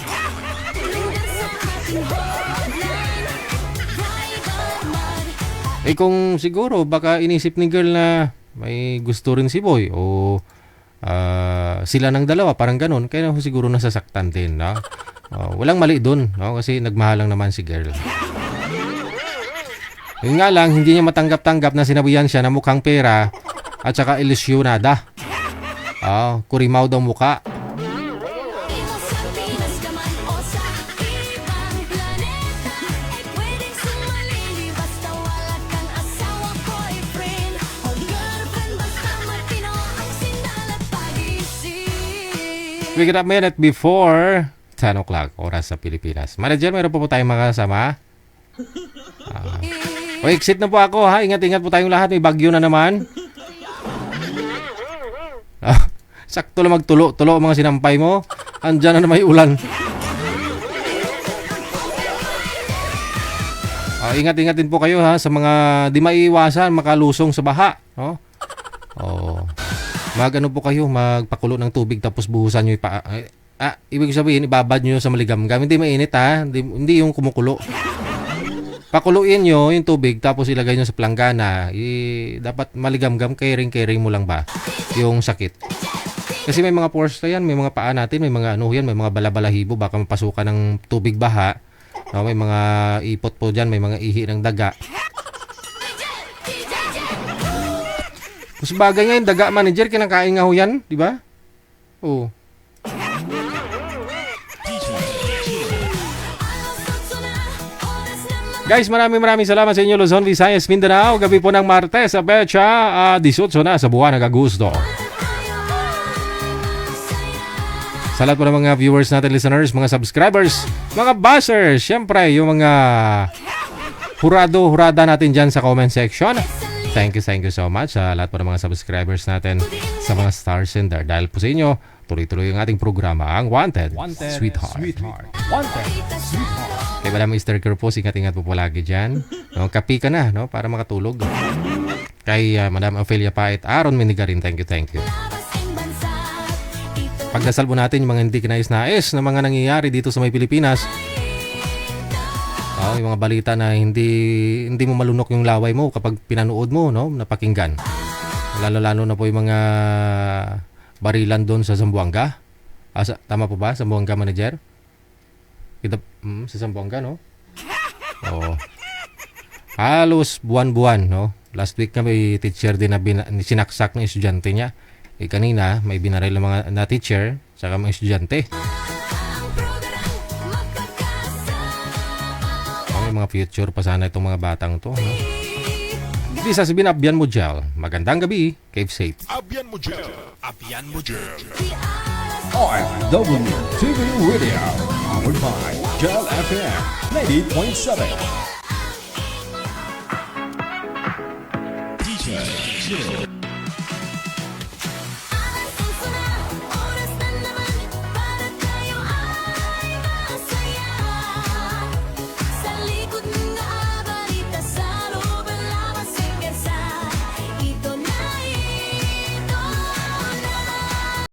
Kung siguro baka inisip ni girl na may gusto rin si boy o sila ng dalawa, parang ganun, kaya siguro nasasaktan din, no? Walang mali dun, no? Kasi nagmahal lang naman si girl. Yun nga lang, hindi niya matanggap-tanggap na sinabihan siya na mukhang pera at saka ilusyonada. Kurimaw daw muka. We get a minute before 10 o'clock, oras sa Pilipinas. Manager, meron po tayong makasama. Exit na po ako ha. Ingat-ingat po tayong lahat. May bagyo na naman. Sakto lang magtulo-tulo ang mga sinampay mo. Andyan na may ulan. Ingat-ingat din po kayo ha sa mga di maiiwasan makalusong sa baha, no? Magano po kayo, magpakulo ng tubig tapos buhusan niyo ibig sabihin ibabad niyo sa maligam-gam. Hindi mainit ha, hindi yung kumukulo. Pakuluin niyo yung tubig tapos ilagay niyo sa planggana. Dapat maligam-gam, kering-kering mo lang ba yung sakit. Kasi may mga pores na yan, may mga paa natin, may mga yan, may mga balabalahibo, baka mapasukan ng tubig baha. No, may mga ipot po dyan, may mga ihi ng daga. Mas bagay nga yung daga, manager, kinakain nga ho yan, di ba? Oo. Guys, maraming salamat sa inyo, Luzon, Visayas, Mindanao. Gabi po ng Martes, sa Becha, 18 na sa buwan ng Agosto. Sa lahat po ng mga viewers natin, listeners, mga subscribers, mga buzzers, syempre, yung mga hurada natin dyan sa comment section. Thank you so much sa lahat po ng mga subscribers natin, sa mga stars in there. Dahil po sa inyo, tuloy-tuloy yung ating programa, ang Wanted Sweetheart. Wanted Sweetheart. Kaya Madam Mr. Kerpos, ingat-ingat po lagi dyan. No, kapi ka na, no, para makatulog. Kay Madam Ophelia Pait, Aaron Minigarin, thank you. Pagdasal po natin yung mga hindi kinais-nais na mga nangyayari dito sa may Pilipinas. Yung mga balita na hindi mo malunok yung laway mo kapag pinanood mo, no, napakinggan. Lalo-lalo na po yung mga barilan doon sa Zamboanga. Tama po ba? Zamboanga, manager? Sa Zamboanga, no? Halos buwan-buwan, no? Last week na may teacher din na sinaksak ng estudyante niya. Kanina, may binaril ng mga na teacher saka mga estudyante. May mga future pa sana itong mga batang to, no? Di sasabihin, Abyan mo gel. Magandang gabi, keep safe. Abyan mo gel. Abyan mo gel. RW TV Radio, powered by Gel FM 90.7. DJ Jill.